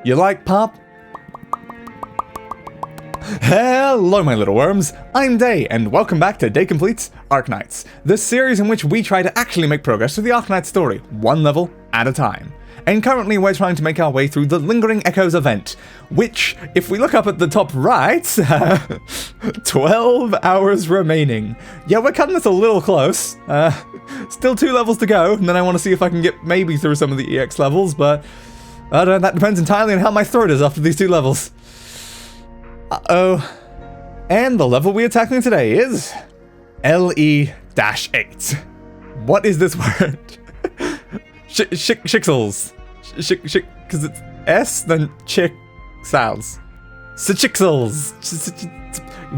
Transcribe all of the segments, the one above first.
You like pop? Hello my little worms, I'm Dei, and welcome back to Dei Completes Arknights, the series in which we try to actually make progress with the Arknights story, one level at a time. And currently we're trying to make our way through the Lingering Echoes event, which, if we look up at the top right, 12 hours remaining. Yeah, we're cutting this a little close. Still 2 levels to go, and then I want to see if I can get maybe through some of the EX levels, but I don't know, that depends entirely on how my throat is after these 2 levels. Uh-oh. And the level we are tackling today is LE-8. What is this word? Schicksals. Because it's S, then Schicksals. Schicksals.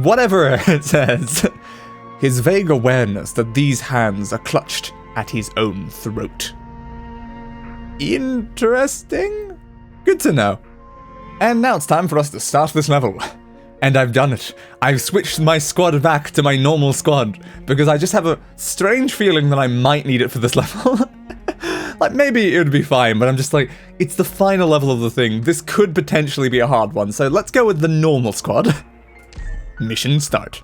Whatever it says. His vague awareness that these hands are clutched at his own throat. Interesting? Good to know. And now it's time for us to start this level. And I've done it. I've switched my squad back to my normal squad, because I just have a strange feeling that I might need it for this level. Like, maybe it would be fine, but I'm just like, it's the final level of the thing. This could potentially be a hard one, so let's go with the normal squad. Mission start.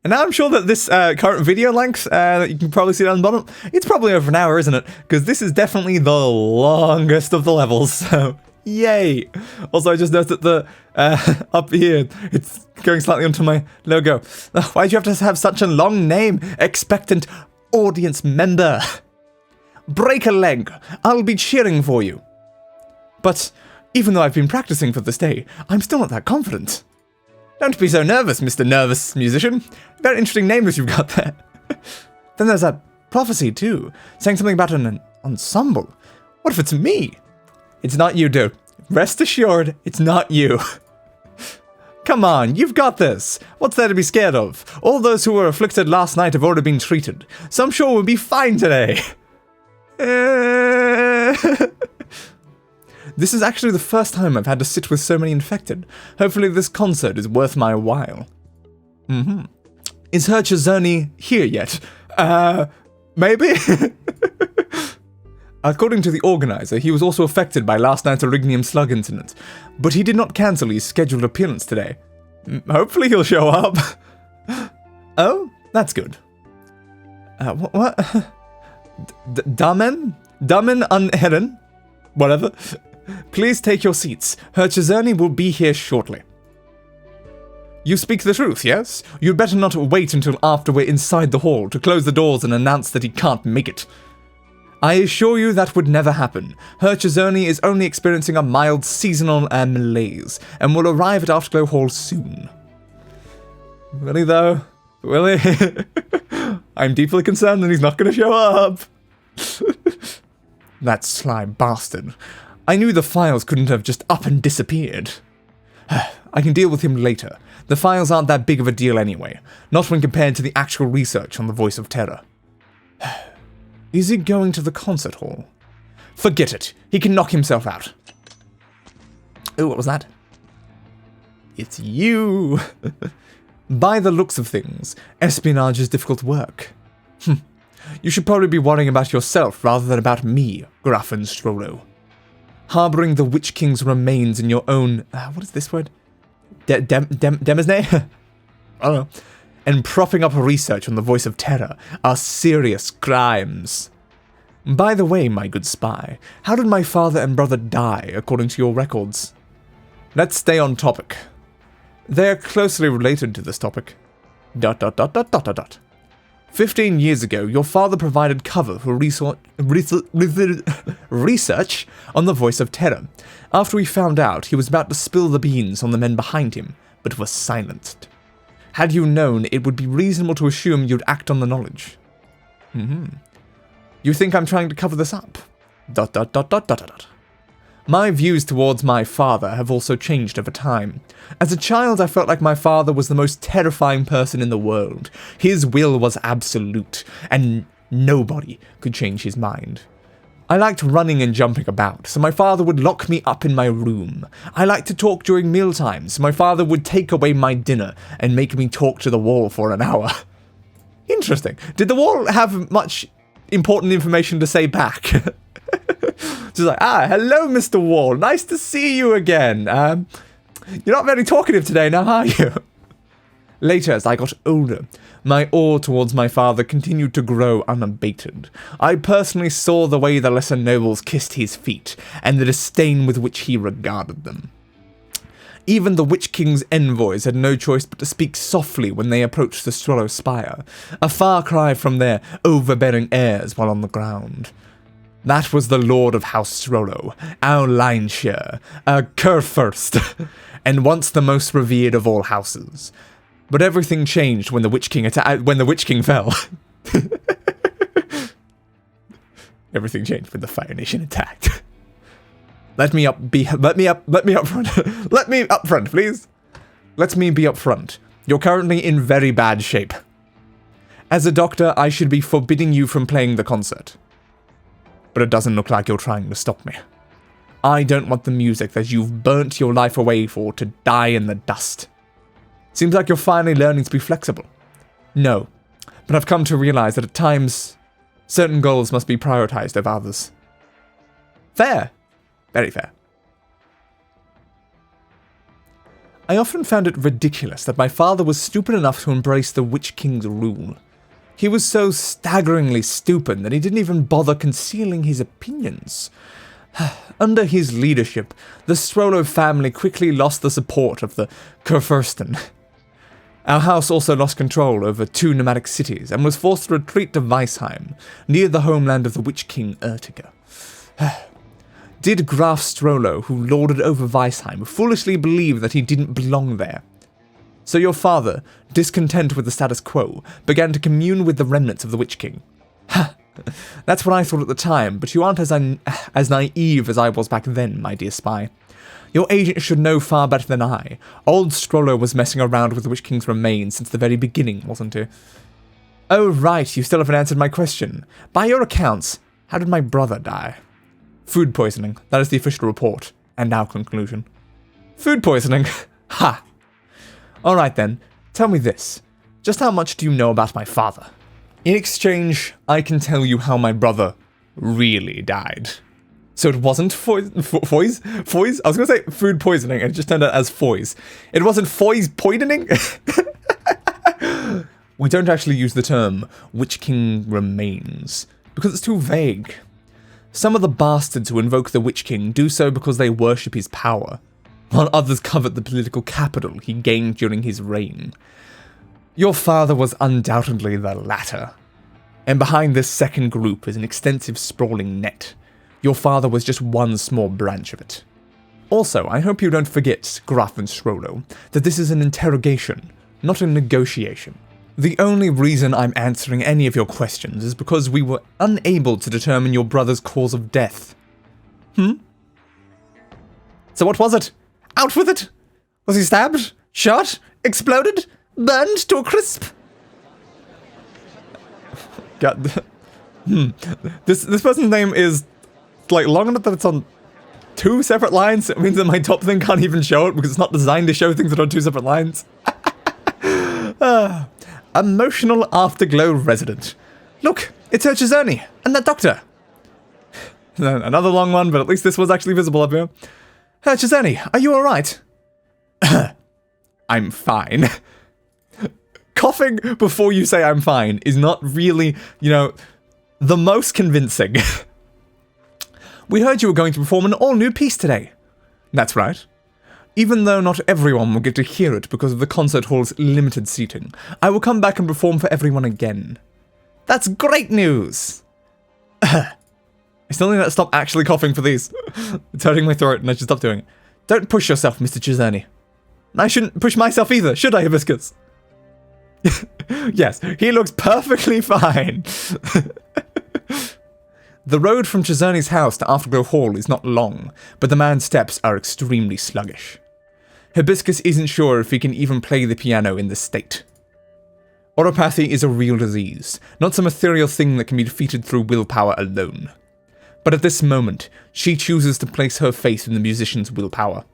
And now I'm sure that this current video length, that you can probably see down the bottom, it's probably over an hour, isn't it? Because this is definitely the longest of the levels, so yay! Also, I just noticed that the, up here, it's going slightly onto my logo. Why'd you have to have such a long name? Expectant audience member. Break a leg. I'll be cheering for you. But even though I've been practicing for this day, I'm still not that confident. Don't be so nervous, Mr. Nervous Musician. Very interesting name that you've got there. Then there's that prophecy, too, saying something about an ensemble. What if it's me? It's not you, dude. Rest assured, it's not you. Come on, you've got this. What's there to be scared of? All those who were afflicted last night have already been treated, so I'm sure we'll be fine today. This is actually the first time I've had to sit with so many infected. Hopefully this concert is worth my while. Is Her Chazoni here yet? Maybe? According to the organizer, he was also affected by last night's Orignium slug incident, but he did not cancel his scheduled appearance today. Hopefully he'll show up. Oh, that's good. What? Damen unhidden? Whatever. Please take your seats. Her Chazoni will be here shortly. You speak the truth, yes? You'd better not wait until after we're inside the hall to close the doors and announce that he can't make it. I assure you that would never happen. Her Chazoni is only experiencing a mild seasonal malaise, and will arrive at Afterglow Hall soon. Will he though? Will he? I'm deeply concerned that he's not going to show up. That sly bastard. I knew the files couldn't have just up and disappeared. I can deal with him later. The files aren't that big of a deal anyway, not when compared to the actual research on the Voice of Terror. Is he going to the concert hall? Forget it. He can knock himself out. Oh, what was that? It's you. By the looks of things, espionage is difficult work. You should probably be worrying about yourself rather than about me, Grafen Strollo. Harboring the Witch King's remains in your own... what is this word? Demisne? I don't know. And propping up research on the Voice of Terror are serious crimes. By the way, my good spy, how did my father and brother die, according to your records? Let's stay on topic. They are closely related to this topic. ... 15 years ago, your father provided cover for research on the Voice of Terror. After we found out, he was about to spill the beans on the men behind him, but was silenced. Had you known, it would be reasonable to assume you'd act on the knowledge. You think I'm trying to cover this up? ... My views towards my father have also changed over time. As a child, I felt like my father was the most terrifying person in the world. His will was absolute, and nobody could change his mind. I liked running and jumping about, so my father would lock me up in my room. I liked to talk during mealtimes, so my father would take away my dinner and make me talk to the wall for an hour. Interesting. Did the wall have much important information to say back? She's like, hello, Mr. Wall. Nice to see you again. You're not very talkative today now, are you? Later, as I got older, my awe towards my father continued to grow unabated. I personally saw the way the lesser nobles kissed his feet, and the disdain with which he regarded them. Even the Witch King's envoys had no choice but to speak softly when they approached the Strollo spire, a far cry from their overbearing airs while on the ground. That was the Lord of House Strollo, our Lineshare, Kurfürst, and once the most revered of all houses. But everything changed when the Witch King fell. Everything changed when the Fire Nation attacked. Let me up front. Let me up front, please. Let me be up front. You're currently in very bad shape. As a doctor, I should be forbidding you from playing the concert. But it doesn't look like you're trying to stop me. I don't want the music that you've burnt your life away for to die in the dust. Seems like you're finally learning to be flexible. No, but I've come to realize that at times, certain goals must be prioritized over others. Fair. Very fair. I often found it ridiculous that my father was stupid enough to embrace the Witch King's rule. He was so staggeringly stupid that he didn't even bother concealing his opinions. Under his leadership, the Strollo family quickly lost the support of the Kurfürsten. Our house also lost control over 2 nomadic cities and was forced to retreat to Weisheim, near the homeland of the Witch King Ertiga. Did Graf Strollo, who lorded over Weisheim, foolishly believe that he didn't belong there? So your father, discontent with the status quo, began to commune with the remnants of the Witch King. That's what I thought at the time, but you aren't as naive as I was back then, my dear spy. Your agent should know far better than I. Old Strollo was messing around with the Witch King's remains since the very beginning, wasn't he? Oh right, you still haven't answered my question. By your accounts, how did my brother die? Food poisoning. That is the official report. And our conclusion. Food poisoning? Ha! Alright then, tell me this. Just how much do you know about my father? In exchange, I can tell you how my brother really died. So it wasn't foys? I was going to say food poisoning, and it just turned out as foys. It wasn't foys poisoning? We don't actually use the term Witch King remains, because it's too vague. Some of the bastards who invoke the Witch King do so because they worship his power, while others covet the political capital he gained during his reign. Your father was undoubtedly the latter, and behind this second group is an extensive sprawling net. Your father was just one small branch of it. Also, I hope you don't forget, Graf and Strollo, that this is an interrogation, not a negotiation. The only reason I'm answering any of your questions is because we were unable to determine your brother's cause of death. So what was it? Out with it! Was he stabbed? Shot? Exploded? Burned to a crisp? God. This person's name is, like, long enough that it's on 2 separate lines. It means that my top thing can't even show it because it's not designed to show things that are on 2 separate lines. Emotional afterglow resident. Look, it's her Chisoni, and that doctor. Another long one, but at least this was actually visible up here. Her Chisoni, are you alright? I'm fine. Coughing before you say I'm fine is not really, the most convincing. We heard you were going to perform an all-new piece today. That's right. Even though not everyone will get to hear it because of the concert hall's limited seating, I will come back and perform for everyone again. That's great news! I still need to stop actually coughing for these. It's hurting my throat and I should stop doing it. Don't push yourself, Mr. Chisoni. I shouldn't push myself either, should I, Hibiscus? Yes, he looks perfectly fine. The road from Chisoni's house to Afterglow Hall is not long, but the man's steps are extremely sluggish. Hibiscus isn't sure if he can even play the piano in this state. Oropathy is a real disease, not some ethereal thing that can be defeated through willpower alone. But at this moment, she chooses to place her faith in the musician's willpower.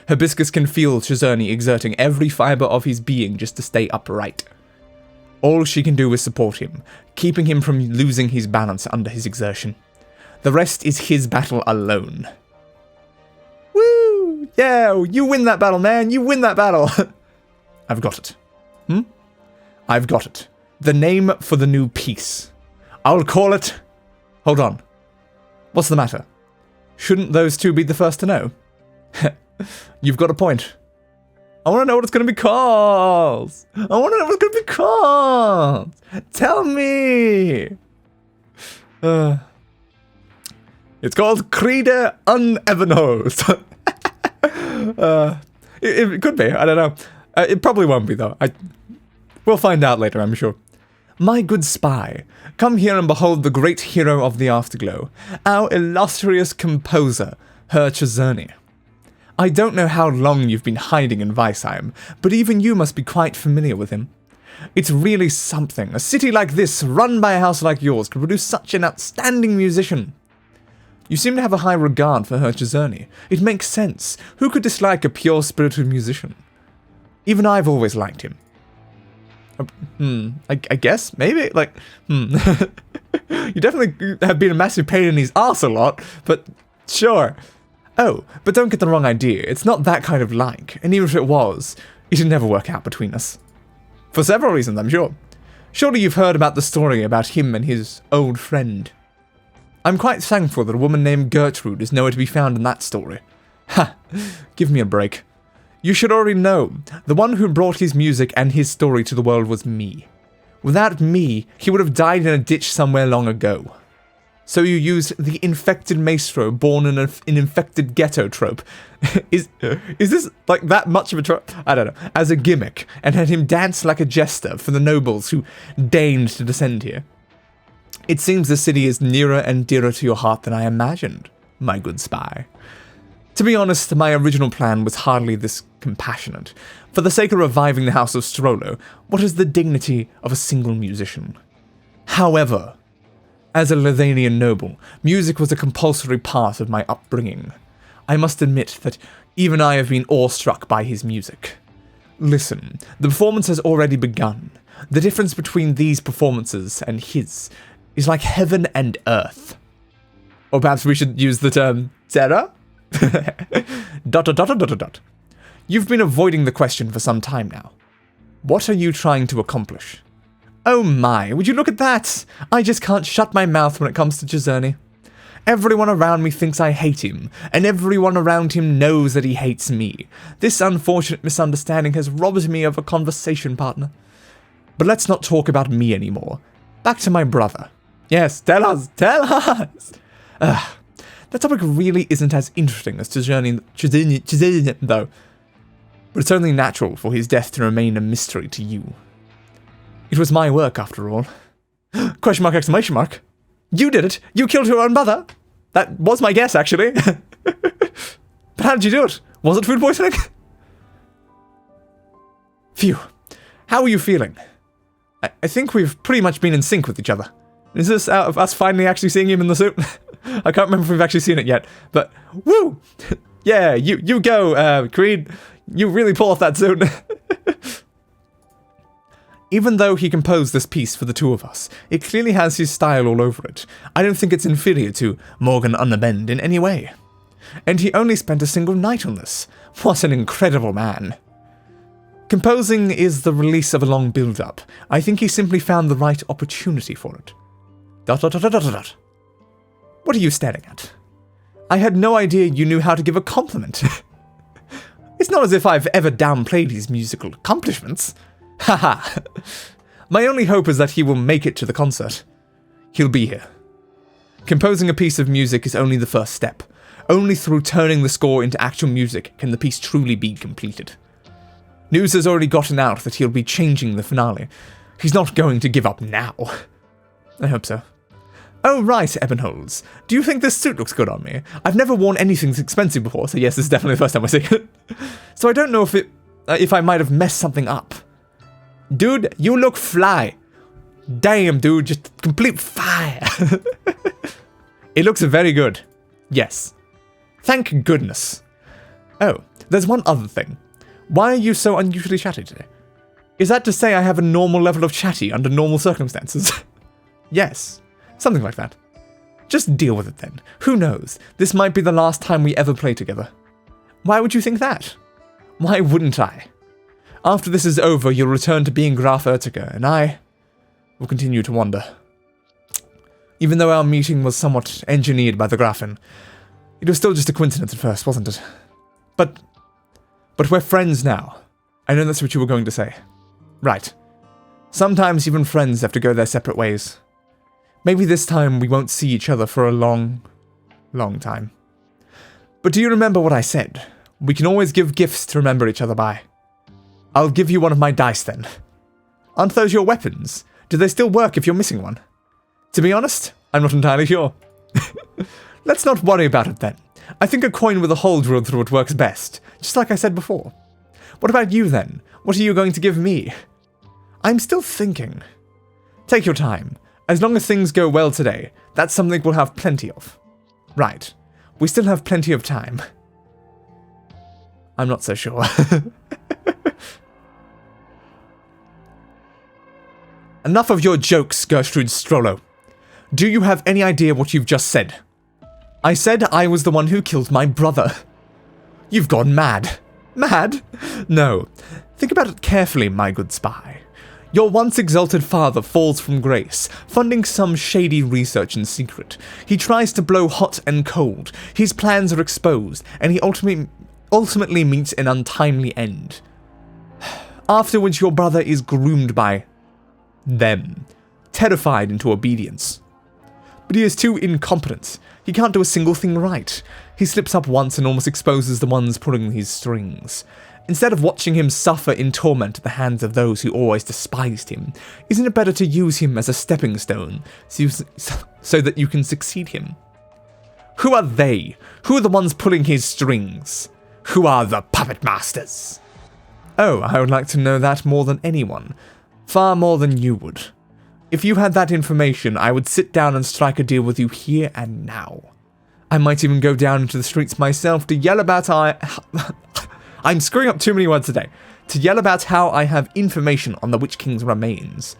Hibiscus can feel Chisoni exerting every fibre of his being just to stay upright. All she can do is support him, keeping him from losing his balance under his exertion. The rest is his battle alone. Woo! Yeah, you win that battle, man. You win that battle. I've got it. I've got it. The name for the new piece. I'll call it... Hold on. What's the matter? Shouldn't those two be the first to know? You've got a point. I want to know what it's going to be called. I want to know what it's going to be called. Tell me. It's called Creed Unevenhold. It could be. I don't know. It probably won't be, though. We'll find out later, I'm sure. My good spy, come here and behold the great hero of the Afterglow, our illustrious composer, Herr Czerny. I don't know how long you've been hiding in Weisheim, but even you must be quite familiar with him. It's really something. A city like this, run by a house like yours, could produce such an outstanding musician. You seem to have a high regard for Herr Czerny. It makes sense. Who could dislike a pure-spirited musician? Even I've always liked him. I guess, maybe, like, You definitely have been a massive pain in his arse a lot, but sure. Oh, but don't get the wrong idea, it's not that kind of like, and even if it was, it'd never work out between us. For several reasons, I'm sure. Surely you've heard about the story about him and his old friend. I'm quite thankful that a woman named Gertrude is nowhere to be found in that story. Ha! Give me a break. You should already know, the one who brought his music and his story to the world was me. Without me, he would have died in a ditch somewhere long ago. So you used the infected maestro born in an infected ghetto trope. Is this like that much of a trope? I don't know. As a gimmick, and had him dance like a jester for the nobles who deigned to descend here. It seems the city is nearer and dearer to your heart than I imagined, my good spy. To be honest, my original plan was hardly this compassionate. For the sake of reviving the House of Strollo, what is the dignity of a single musician? However, as a Lithanian noble, music was a compulsory part of my upbringing. I must admit that even I have been awestruck by his music. Listen, the performance has already begun. The difference between these performances and his is like heaven and earth. Or perhaps we should use the term Terra? ... You've been avoiding the question for some time now. What are you trying to accomplish? Oh my, would you look at that? I just can't shut my mouth when it comes to Czerny. Everyone around me thinks I hate him, and everyone around him knows that he hates me. This unfortunate misunderstanding has robbed me of a conversation partner. But let's not talk about me anymore. Back to my brother. Yes, tell us! That topic really isn't as interesting as Czerny, though. But it's only natural for his death to remain a mystery to you. It was my work, after all. Question mark, exclamation mark. You did it! You killed your own mother! That was my guess, actually. But how did you do it? Was it food poisoning? Phew. How are you feeling? I think we've pretty much been in sync with each other. Is this out of us finally actually seeing him in the suit? I can't remember if we've actually seen it yet, but woo! Yeah, you go, Creed. You really pull off that suit. Even though he composed this piece for the two of us, it clearly has his style all over it. I don't think it's inferior to Morgan Unabend in any way. And he only spent a single night on this. What an incredible man. Composing is the release of a long build-up. I think he simply found the right opportunity for it. ... What are you staring at? I had no idea you knew how to give a compliment. It's not as if I've ever downplayed his musical accomplishments. Haha. My only hope is that he will make it to the concert. He'll be here. Composing a piece of music is only the first step. Only through turning the score into actual music can the piece truly be completed. News has already gotten out that he'll be changing the finale. He's not going to give up now. I hope so. Oh right, Ebenholz. Do you think this suit looks good on me? I've never worn anything this expensive before, so yes, this is definitely the first time I see it. So I don't know if I might have messed something up. Dude, you look fly. Damn, dude, just complete fire. It looks very good. Yes. Thank goodness. Oh, there's one other thing. Why are you so unusually chatty today? Is that to say I have a normal level of chatty under normal circumstances? Yes, something like that. Just deal with it then. Who knows? This might be the last time we ever play together. Why would you think that? Why wouldn't I? After this is over, you'll return to being Graf Urtica, and I will continue to wander. Even though our meeting was somewhat engineered by the Grafen, it was still just a coincidence at first, wasn't it? But we're friends now. I know that's what you were going to say. Right. Sometimes even friends have to go their separate ways. Maybe this time we won't see each other for a long, long time. But do you remember what I said? We can always give gifts to remember each other by. I'll give you one of my dice then. Aren't those your weapons? Do they still work if you're missing one? To be honest, I'm not entirely sure. Let's not worry about it then. I think a coin with a hole drilled through it works best, just like I said before. What about you then? What are you going to give me? I'm still thinking. Take your time. As long as things go well today, that's something we'll have plenty of. Right. We still have plenty of time. I'm not so sure. Enough of your jokes, Gertrude Strollo. Do you have any idea what you've just said? I said I was the one who killed my brother. You've gone mad. Mad? No. Think about it carefully, my good spy. Your once exalted father falls from grace, funding some shady research in secret. He tries to blow hot and cold. His plans are exposed, and he ultimately meets an untimely end. Afterwards, your brother is groomed by them, terrified into obedience. But he is too incompetent. He can't do a single thing right. He slips up once and almost exposes the ones pulling his strings. Instead of watching him suffer in torment at the hands of those who always despised him, isn't it better to use him as a stepping stone so that you can succeed him? Who are they? Who are the ones pulling his strings? Who are the puppet masters? Oh, I would like to know that more than anyone. Far more than you would. If you had that information, I would sit down and strike a deal with you here and now. I might even go down into the streets myself to yell about I'm screwing up too many words today. To yell about how I have information on the Witch King's remains.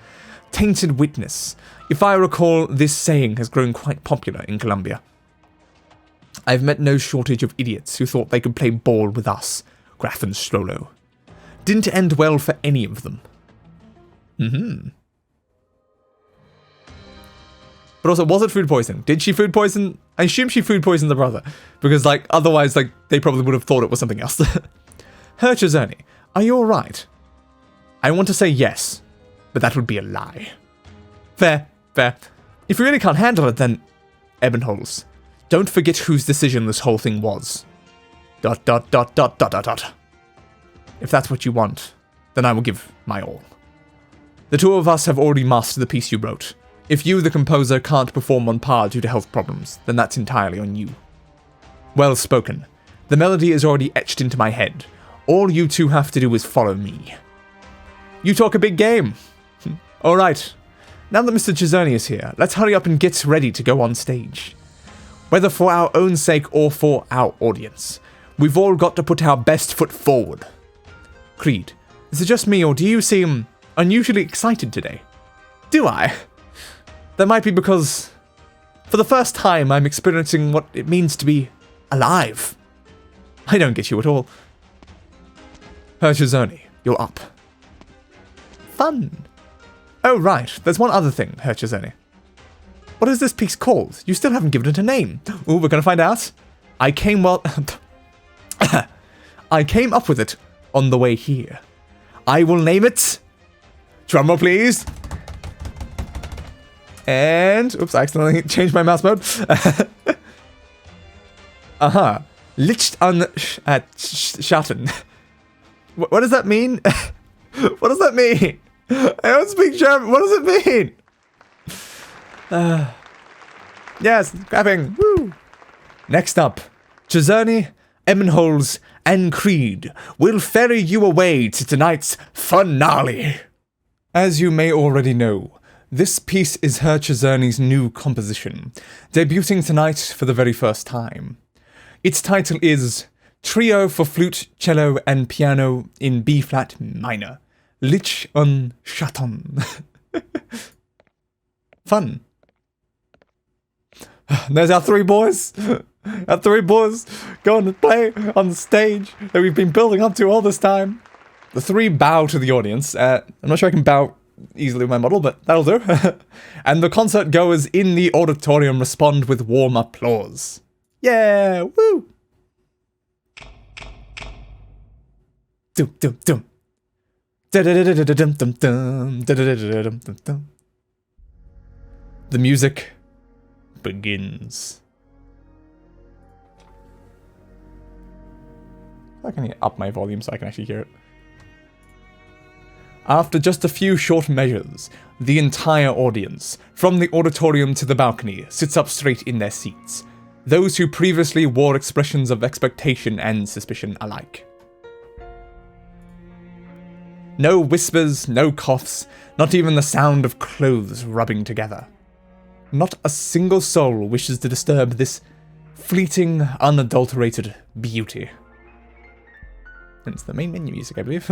Tainted witness. If I recall, this saying has grown quite popular in Colombia. I've met no shortage of idiots who thought they could play ball with us, Graf and Strollo. Didn't end well for any of them. But also, was it food poisoning? Did she food poison? I assume she food poisoned the brother. Because, otherwise, they probably would have thought it was something else. Herchazoni, are you alright? I want to say yes, but that would be a lie. Fair. If you really can't handle it, then... Ebenholz, don't forget whose decision this whole thing was. ... If that's what you want, then I will give my all. The two of us have already mastered the piece you wrote. If you, the composer, can't perform on par due to health problems, then that's entirely on you. Well spoken. The melody is already etched into my head. All you two have to do is follow me. You talk a big game. Alright. Now that Mr. Chisoni is here, let's hurry up and get ready to go on stage. Whether for our own sake or for our audience, we've all got to put our best foot forward. Creed, is it just me or do you seem unusually excited today? Do I? That might be because, for the first time, I'm experiencing what it means to be alive. I don't get you at all. Herchazoni, you're up. Fun. Oh, right. There's one other thing, Herchazoni. What is this piece called? You still haven't given it a name. Ooh, we're gonna find out. I came up with it on the way here. I will name it... Drumroll, please. And... Oops, I accidentally changed my mouse mode. Licht an Schatten. What does that mean? What does that mean? I don't speak German. What does it mean? Yes, clapping. Woo. Next up, Chisoni, Ebenholz, and Creed will ferry you away to tonight's finale. As you may already know, this piece is Herchazoni's new composition, debuting tonight for the very first time. Its title is Trio for Flute, Cello, and Piano in B-flat minor. Licht und Schatten. Fun. There's our 3 boys. Our 3 boys going to play on the stage that we've been building up to all this time. The 3 bow to the audience. I'm not sure I can bow easily with my model, but that'll do. And the concert goers in the auditorium respond with warm applause. Yeah, woo! Dum dum dum. The music begins. I can up my volume so I can actually hear it. After just a few short measures, the entire audience, from the auditorium to the balcony, sits up straight in their seats. Those who previously wore expressions of expectation and suspicion alike. No whispers, no coughs, not even the sound of clothes rubbing together. Not a single soul wishes to disturb this fleeting, unadulterated beauty. And it's the main menu music, I believe.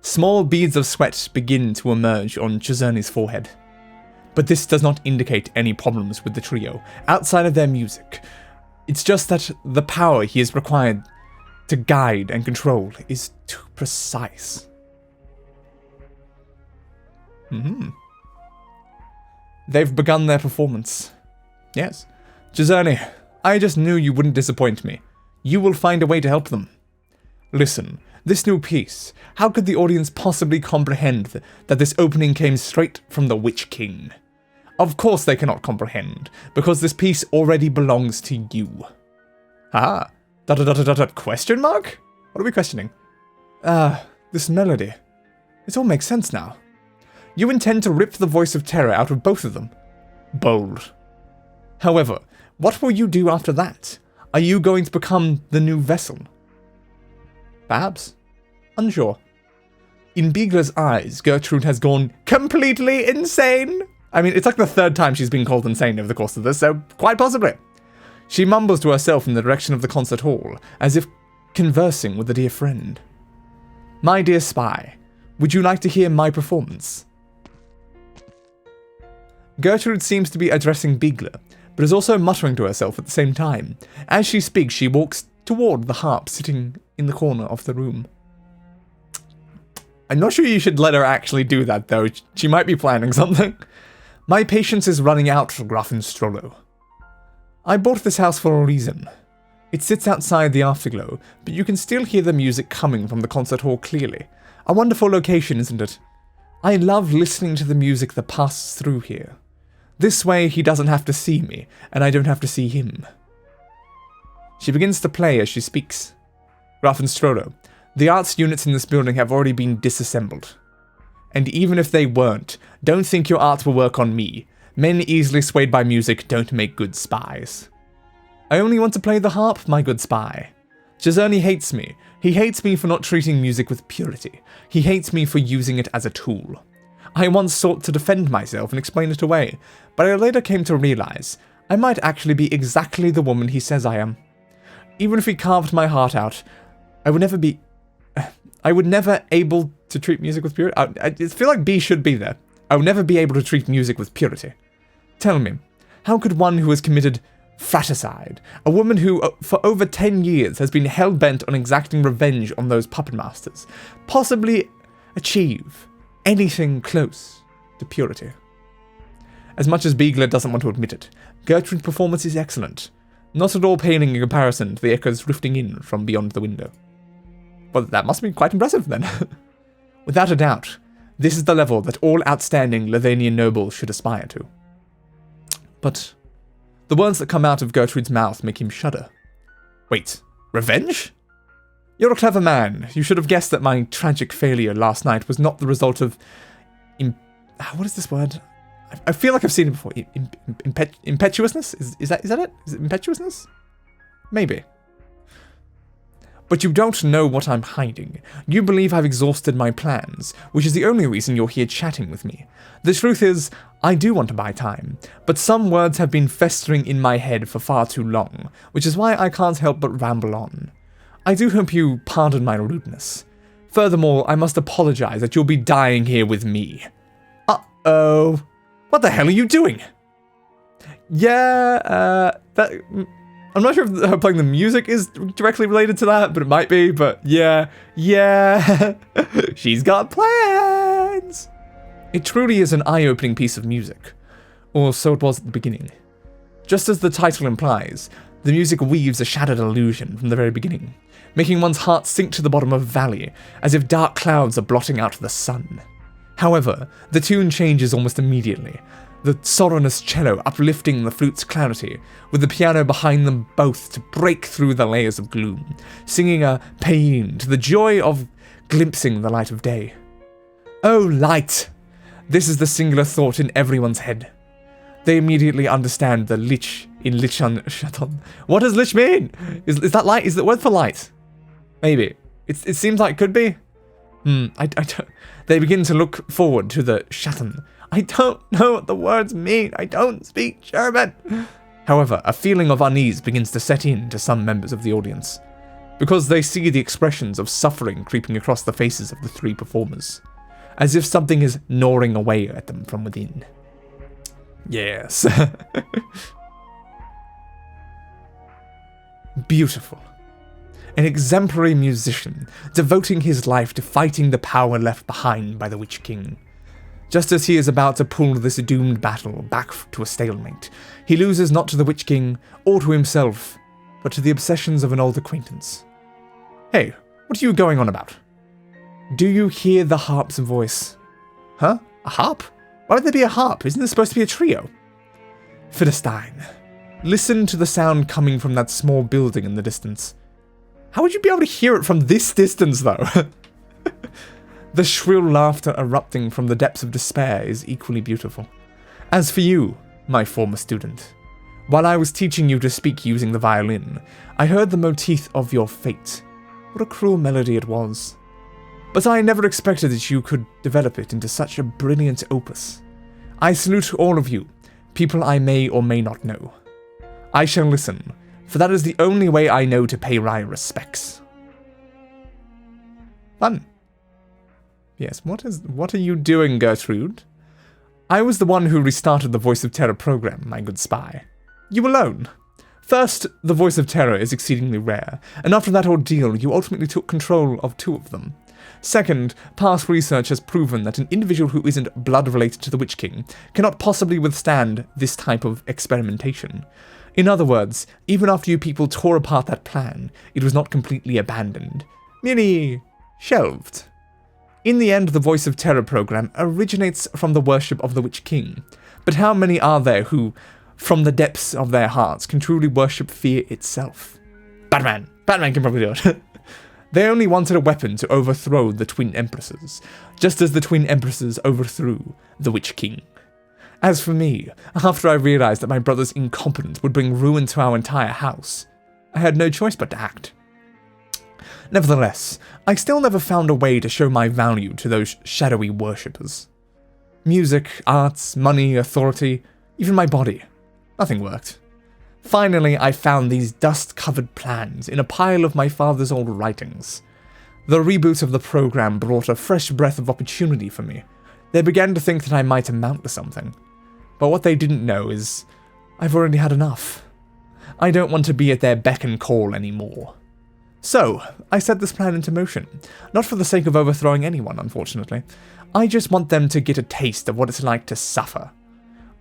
Small beads of sweat begin to emerge on Czerny's forehead. But this does not indicate any problems with the trio, outside of their music. It's just that the power he is required to guide and control is too precise. They've begun their performance. Yes. Czerny, I just knew you wouldn't disappoint me. You will find a way to help them. Listen, this new piece, how could the audience possibly comprehend that this opening came straight from the Witch King? Of course they cannot comprehend, because this piece already belongs to you. Ah, ... question mark? What are we questioning? This melody. It all makes sense now. You intend to rip the voice of terror out of both of them. Bold. However, what will you do after that? Are you going to become the new vessel? Perhaps. Unsure. In Beagler's eyes, Gertrude has gone completely insane. I mean, it's like the 3rd time she's been called insane over the course of this, so quite possibly. She mumbles to herself in the direction of the concert hall, as if conversing with a dear friend. My dear spy, would you like to hear my performance? Gertrude seems to be addressing Beagler, but is also muttering to herself at the same time. As she speaks, she walks toward the harp sitting in the corner of the room. I'm not sure you should let her actually do that, though. She might be planning something. My patience is running out, Grafenstrollo. I bought this house for a reason. It sits outside the afterglow, but you can still hear the music coming from the concert hall clearly. A wonderful location, isn't it? I love listening to the music that passes through here. This way, he doesn't have to see me, and I don't have to see him. She begins to play as she speaks. Grafenstrollo, the arts units in this building have already been disassembled. And even if they weren't, don't think your art will work on me. Men easily swayed by music don't make good spies. I only want to play the harp, my good spy. Czerny hates me. He hates me for not treating music with purity. He hates me for using it as a tool. I once sought to defend myself and explain it away, but I later came to realize I might actually be exactly the woman he says I am. Even if he carved my heart out, I would never able to treat music with purity. I feel like B should be there. I would never be able to treat music with purity. Tell me, how could one who has committed fratricide, a woman who for over 10 years has been hell-bent on exacting revenge on those puppet masters, possibly achieve anything close to purity? As much as Beagler doesn't want to admit it, Gertrude's performance is excellent, not at all paling in comparison to the echoes drifting in from beyond the window. Well, that must be quite impressive, then. Without a doubt, this is the level that all outstanding Lethanian nobles should aspire to. But the words that come out of Gertrude's mouth make him shudder. Wait, revenge? You're a clever man. You should have guessed that my tragic failure last night was not the result of... what is this word? I feel like I've seen it before. Impetuousness? Is that it? Is it impetuousness? Maybe. But you don't know what I'm hiding. You believe I've exhausted my plans, which is the only reason you're here chatting with me. The truth is, I do want to buy time, but some words have been festering in my head for far too long, which is why I can't help but ramble on. I do hope you pardon my rudeness. Furthermore, I must apologize that you'll be dying here with me. Uh-oh. What the hell are you doing? Yeah, I'm not sure if her playing the music is directly related to that, but it might be, but yeah, she's got plans. It truly is an eye-opening piece of music, or so it was at the beginning. Just as the title implies, the music weaves a shattered illusion from the very beginning, making one's heart sink to the bottom of a valley, as if dark clouds are blotting out the sun. However, the tune changes almost immediately, the sonorous cello uplifting the flute's clarity, with the piano behind them both to break through the layers of gloom, singing a paean to the joy of glimpsing the light of day. Oh, light! This is the singular thought in everyone's head. They immediately understand the lich in Lichan Shaton. What does lich mean? Is that light? Is the word for light? Maybe. It seems like it could be. I don't. They begin to look forward to the Shaton. I don't know what the words mean. I don't speak German. However, a feeling of unease begins to set in to some members of the audience, because they see the expressions of suffering creeping across the faces of the three performers, as if something is gnawing away at them from within. Yes. Beautiful. An exemplary musician, devoting his life to fighting the power left behind by the Witch King. Just as he is about to pull this doomed battle back to a stalemate, he loses not to the Witch King, or to himself, but to the obsessions of an old acquaintance. Hey, what are you going on about? Do you hear the harp's voice? Huh? A harp? Why would there be a harp? Isn't this supposed to be a trio? Philistine, listen to the sound coming from that small building in the distance. How would you be able to hear it from this distance, though? The shrill laughter erupting from the depths of despair is equally beautiful. As for you, my former student, while I was teaching you to speak using the violin, I heard the motif of your fate. What a cruel melody it was. But I never expected that you could develop it into such a brilliant opus. I salute all of you, people I may or may not know. I shall listen, for that is the only way I know to pay my respects. Fun. Yes, what are you doing, Gertrude? I was the one who restarted the Voice of Terror program, my good spy. You alone. First, the Voice of Terror is exceedingly rare, and after that ordeal, you ultimately took control of 2 of them. Second, past research has proven that an individual who isn't blood-related to the Witch King cannot possibly withstand this type of experimentation. In other words, even after you people tore apart that plan, it was not completely abandoned, merely shelved. In the end, the Voice of Terror program originates from the worship of the Witch King, but how many are there who, from the depths of their hearts, can truly worship fear itself? Batman can probably do it. They only wanted a weapon to overthrow the Twin Empresses, just as the Twin Empresses overthrew the Witch King. As for me, after I realized that my brother's incompetence would bring ruin to our entire house, I had no choice but to act. Nevertheless, I still never found a way to show my value to those shadowy worshippers. Music, arts, money, authority, even my body. Nothing worked. Finally, I found these dust-covered plans in a pile of my father's old writings. The reboot of the program brought a fresh breath of opportunity for me. They began to think that I might amount to something. But what they didn't know is, I've already had enough. I don't want to be at their beck and call anymore. So, I set this plan into motion. Not for the sake of overthrowing anyone, unfortunately. I just want them to get a taste of what it's like to suffer.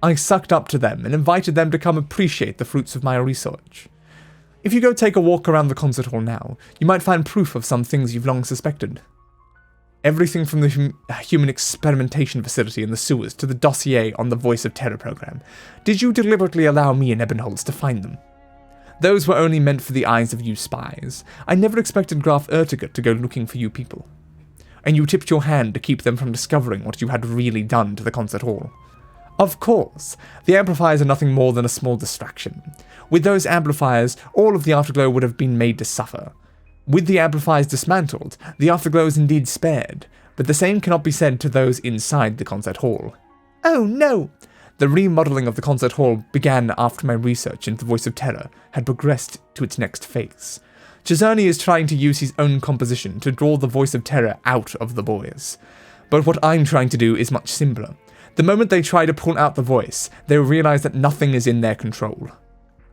I sucked up to them and invited them to come appreciate the fruits of my research. If you go take a walk around the concert hall now, you might find proof of some things you've long suspected. Everything from the human experimentation facility in the sewers to the dossier on the Voice of Terror program. Did you deliberately allow me and Ebenholz to find them? Those were only meant for the eyes of you spies. I never expected Graf Ertiger to go looking for you people. And you tipped your hand to keep them from discovering what you had really done to the concert hall. Of course, the amplifiers are nothing more than a small distraction. With those amplifiers, all of the afterglow would have been made to suffer. With the amplifiers dismantled, the afterglow is indeed spared, but the same cannot be said to those inside the concert hall. Oh no! The remodeling of the concert hall began after my research into the Voice of Terror had progressed to its next phase. Czerny is trying to use his own composition to draw the Voice of Terror out of the boys. But what I'm trying to do is much simpler. The moment they try to pull out the voice, they realize that nothing is in their control.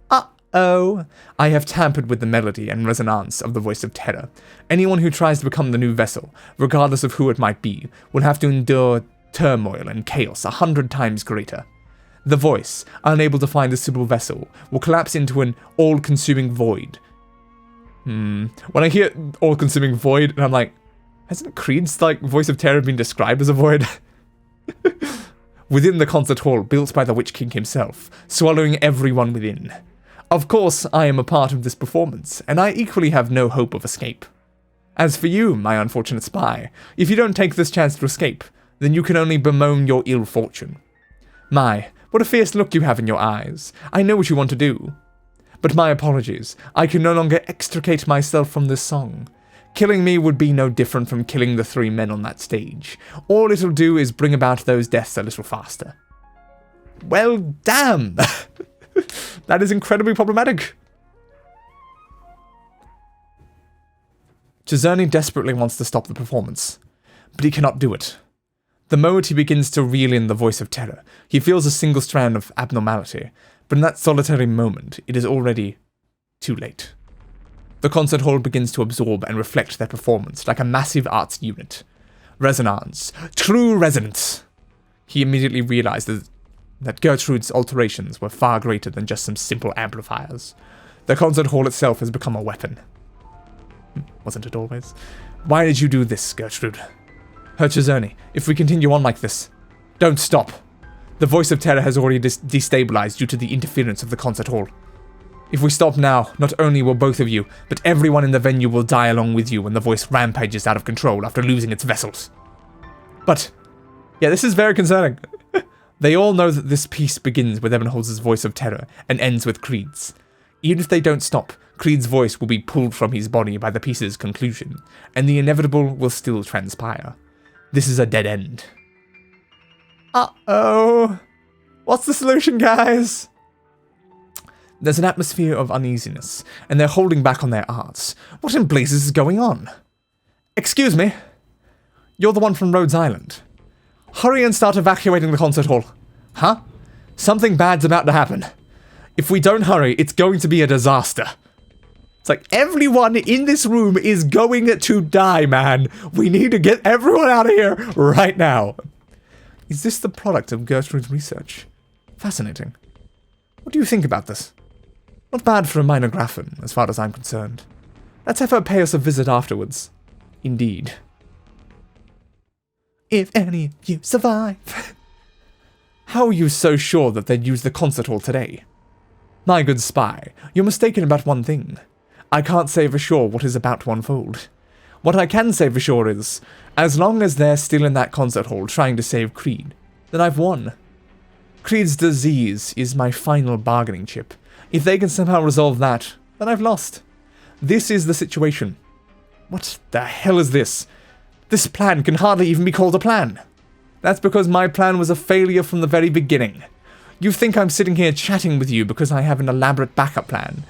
Uh-oh. I have tampered with the melody and resonance of the voice of terror. Anyone who tries to become the new vessel, regardless of who it might be, will have to endure turmoil and chaos 100 times greater. The voice, unable to find a suitable vessel, will collapse into an all-consuming void. When I hear all-consuming void, and I'm like, hasn't Creed's voice of terror been described as a void? Within the concert hall built by the Witch King himself, swallowing everyone within. Of course, I am a part of this performance, and I equally have no hope of escape. As for you, my unfortunate spy, if you don't take this chance to escape, then you can only bemoan your ill fortune. My, what a fierce look you have in your eyes. I know what you want to do. But my apologies, I can no longer extricate myself from this song. Killing me would be no different from killing the 3 men on that stage. All it'll do is bring about those deaths a little faster. Well, damn! That is incredibly problematic. Czerny desperately wants to stop the performance, but he cannot do it. The moment he begins to reel in the voice of terror, he feels a single strand of abnormality, but in that solitary moment, it is already too late. The concert hall begins to absorb and reflect their performance like a massive arts unit. Resonance. True resonance! He immediately realizes that Gertrude's alterations were far greater than just some simple amplifiers. The concert hall itself has become a weapon. Wasn't it always? Why did you do this, Gertrude? Her Czerny, if we continue on like this, don't stop. The voice of terror has already destabilized due to the interference of the concert hall. If we stop now, not only will both of you, but everyone in the venue will die along with you when the voice rampages out of control after losing its vessels. But, yeah, this is very concerning. They all know that this piece begins with Ebenholz's voice of terror and ends with Creed's. Even if they don't stop, Creed's voice will be pulled from his body by the piece's conclusion, and the inevitable will still transpire. This is a dead end. Uh-oh. What's the solution, guys? There's an atmosphere of uneasiness, and they're holding back on their arts. What in blazes is going on? Excuse me? You're the one from Rhodes Island. Hurry and start evacuating the concert hall. Huh? Something bad's about to happen. If we don't hurry, it's going to be a disaster. It's like, everyone in this room is going to die, man. We need to get everyone out of here right now. Is this the product of Gertrude's research? Fascinating. What do you think about this? Not bad for a minor graphon, as far as I'm concerned. Let's have her pay us a visit afterwards. Indeed. If any of you survive. How are you so sure that they'd use the concert hall today? My good spy, you're mistaken about one thing. I can't say for sure what is about to unfold. What I can say for sure is, as long as they're still in that concert hall trying to save Creed, then I've won. Creed's disease is my final bargaining chip. If they can somehow resolve that, then I've lost. This is the situation. What the hell is this? This plan can hardly even be called a plan. That's because my plan was a failure from the very beginning. You think I'm sitting here chatting with you because I have an elaborate backup plan.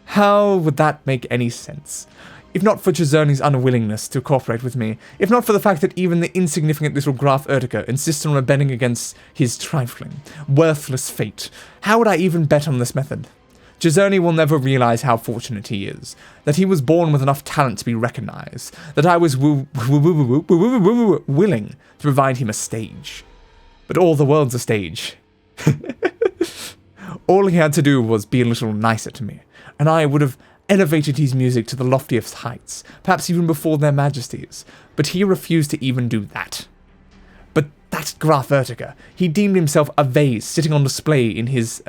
How would that make any sense? If not for Czerny's unwillingness to cooperate with me, if not for the fact that even the insignificant little Graf Erdica insists on rebelling against his trifling, worthless fate, how would I even bet on this method? Czerny will never realize how fortunate he is, that he was born with enough talent to be recognized, that I was willing to provide him a stage. But all the world's a stage. All he had to do was be a little nicer to me, and I would have elevated his music to the loftiest heights, perhaps even before their majesties, but he refused to even do that. But that Graf Erdica, he deemed himself a vase sitting on display in his,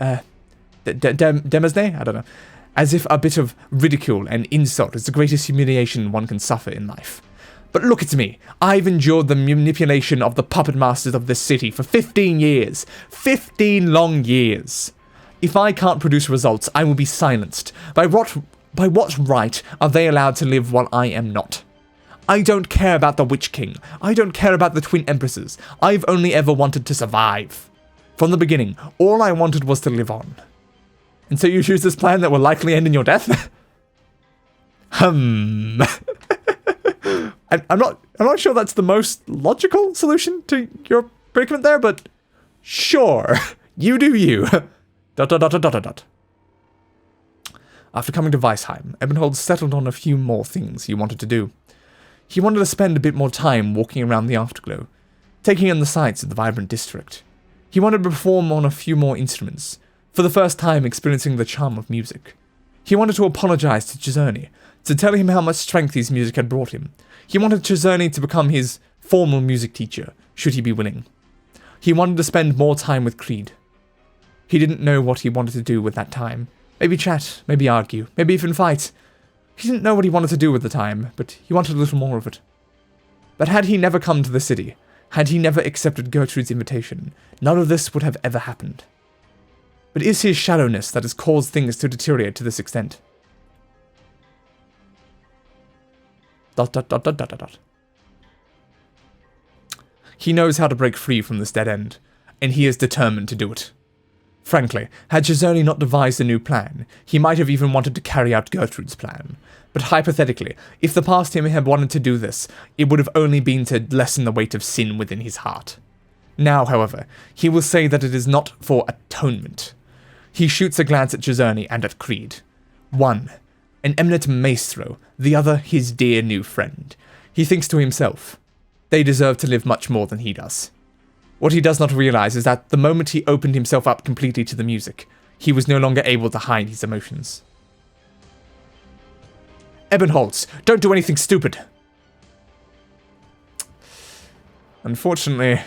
Demasday? I don't know. As if a bit of ridicule and insult is the greatest humiliation one can suffer in life. But look at me. I've endured the manipulation of the puppet masters of this city for 15 years. 15 long years. If I can't produce results, I will be silenced. By what right are they allowed to live while I am not? I don't care about the Witch King. I don't care about the Twin Empresses. I've only ever wanted to survive. From the beginning, all I wanted was to live on. And so you choose this plan that will likely end in your death? I'm not sure that's the most logical solution to your predicament there, but sure. You do you. ... After coming to Weisheim, Ebenhold settled on a few more things he wanted to do. He wanted to spend a bit more time walking around the Afterglow, taking in the sights of the vibrant district. He wanted to perform on a few more instruments, for the first time experiencing the charm of music. He wanted to apologize to Czerny, to tell him how much strength his music had brought him. He wanted Czerny to become his formal music teacher, should he be willing. He wanted to spend more time with Creed. He didn't know what he wanted to do with that time. Maybe chat, maybe argue, maybe even fight. He didn't know what he wanted to do with the time, but he wanted a little more of it. But had he never come to the city, had he never accepted Gertrude's invitation, none of this would have ever happened. But it is his shallowness that has caused things to deteriorate to this extent. ... He knows how to break free from this dead end, and he is determined to do it. Frankly, had Czerny not devised a new plan, he might have even wanted to carry out Gertrude's plan. But hypothetically, if the past him had wanted to do this, it would have only been to lessen the weight of sin within his heart. Now, however, he will say that it is not for atonement. He shoots a glance at Czerny and at Creed. One, an eminent maestro, the other his dear new friend. He thinks to himself, they deserve to live much more than he does. What he does not realize is that the moment he opened himself up completely to the music, he was no longer able to hide his emotions. Ebenholz, don't do anything stupid! Unfortunately,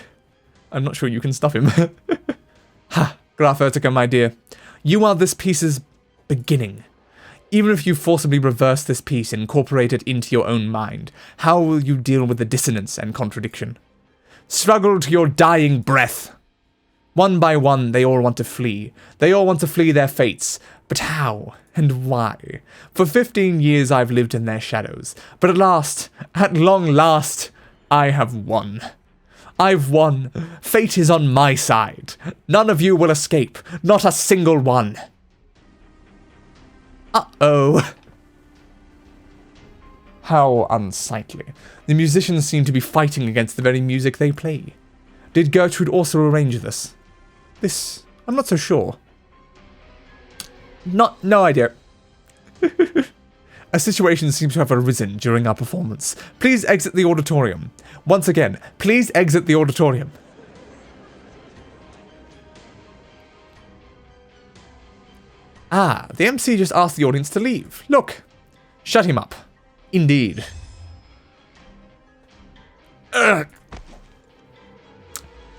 I'm not sure you can stop him. Ha, Graf Ertiker, my dear. You are this piece's beginning. Even if you forcibly reverse this piece and incorporate it into your own mind, how will you deal with the dissonance and contradiction? Struggle to your dying breath. One by one, they all want to flee. They all want to flee their fates. But how? And why? For 15 years I've lived in their shadows. But at long last, I have won. I've won. Fate is on my side. None of you will escape. Not a single one. Uh-oh. How unsightly. The musicians seem to be fighting against the very music they play. Did Gertrude also arrange this? I'm not so sure. No idea. A situation seems to have arisen during our performance. Please exit the auditorium. Once again, please exit the auditorium. Ah, the MC just asked the audience to leave. Look. Shut him up. Indeed. Ugh.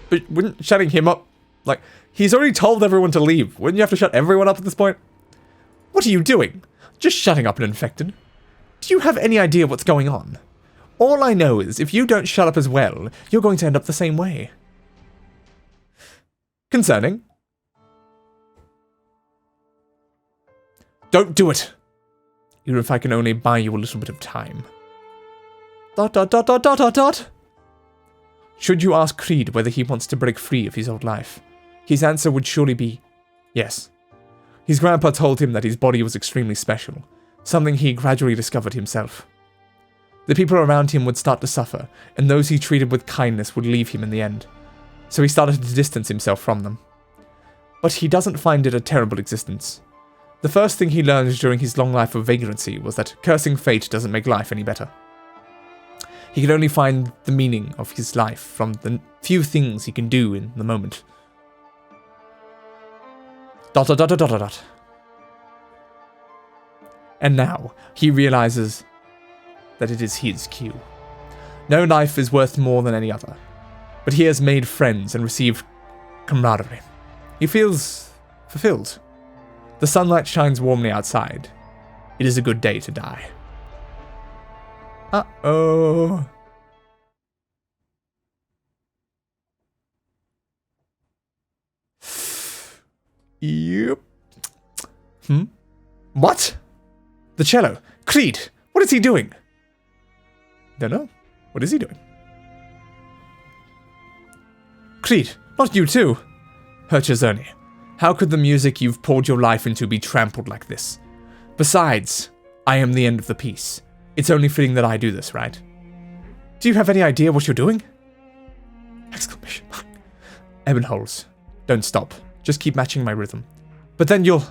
But wouldn't shutting him up... Like, he's already told everyone to leave. Wouldn't you have to shut everyone up at this point? What are you doing? Just shutting up an infected. Do you have any idea what's going on? All I know is, if you don't shut up as well, you're going to end up the same way. Concerning. Don't do it. Even if I can only buy you a little bit of time. ... Should you ask Creed whether he wants to break free of his old life, his answer would surely be yes. His grandpa told him that his body was extremely special, something he gradually discovered himself. The people around him would start to suffer, and those he treated with kindness would leave him in the end, so he started to distance himself from them. But he doesn't find it a terrible existence. The first thing he learned during his long life of vagrancy was that cursing fate doesn't make life any better. He can only find the meaning of his life from the few things he can do in the moment. ... And now, he realizes that it is his cue. No life is worth more than any other, but he has made friends and received camaraderie. He feels fulfilled. The sunlight shines warmly outside. It is a good day to die. Uh-oh. Yep. What? The cello. Creed, what is he doing? Don't know. What is he doing? Creed, not you too. Czerny, how could the music you've poured your life into be trampled like this? Besides, I am the end of the piece. It's only fitting that I do this, right? Do you have any idea what you're doing? Exclamation mark. Ebonholes, don't stop. Just keep matching my rhythm. But then you'll...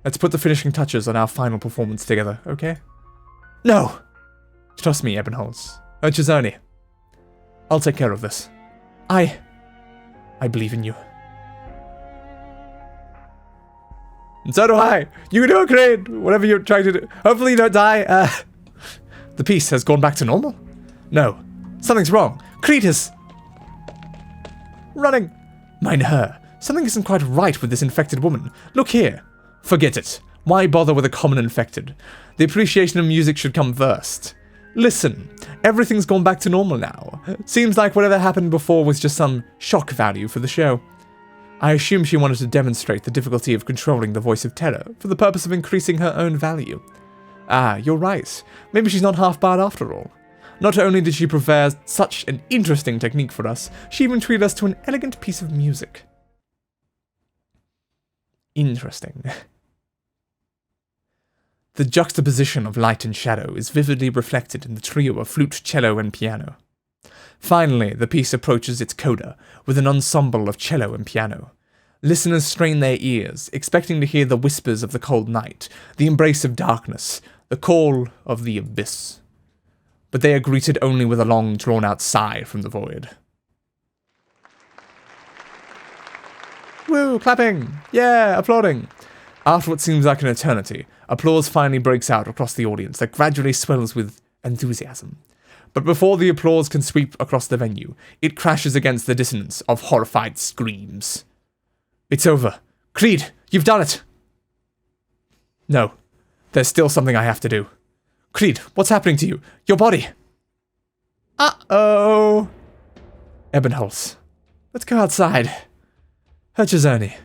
Let's put the finishing touches on our final performance together, okay? No! Trust me, Ebonholes. Chisoni. I'll take care of this. I believe in you. And so do I! You can do it great! Whatever you're trying to do. Hopefully you don't die. The piece has gone back to normal? No. Something's wrong. Creed is... running. Mine her. Something isn't quite right with this infected woman. Look here. Forget it. Why bother with a common infected? The appreciation of music should come first. Listen, everything's gone back to normal now. Seems like whatever happened before was just some shock value for the show. I assume she wanted to demonstrate the difficulty of controlling the voice of terror for the purpose of increasing her own value. Ah, you're right. Maybe she's not half bad after all. Not only did she prepare such an interesting technique for us, she even treated us to an elegant piece of music. Interesting. The juxtaposition of light and shadow is vividly reflected in the trio of flute, cello, and piano. Finally, the piece approaches its coda, with an ensemble of cello and piano. Listeners strain their ears, expecting to hear the whispers of the cold night, the embrace of darkness, the call of the abyss. But they are greeted only with a long, drawn-out sigh from the void. Woo! Clapping! Yeah! Applauding! After what seems like an eternity, applause finally breaks out across the audience that gradually swells with enthusiasm. But before the applause can sweep across the venue, it crashes against the dissonance of horrified screams. It's over. Creed, you've done it! No. There's still something I have to do. Creed, what's happening to you? Your body! Uh-oh! Ebonholes, let's go outside. Chisoni,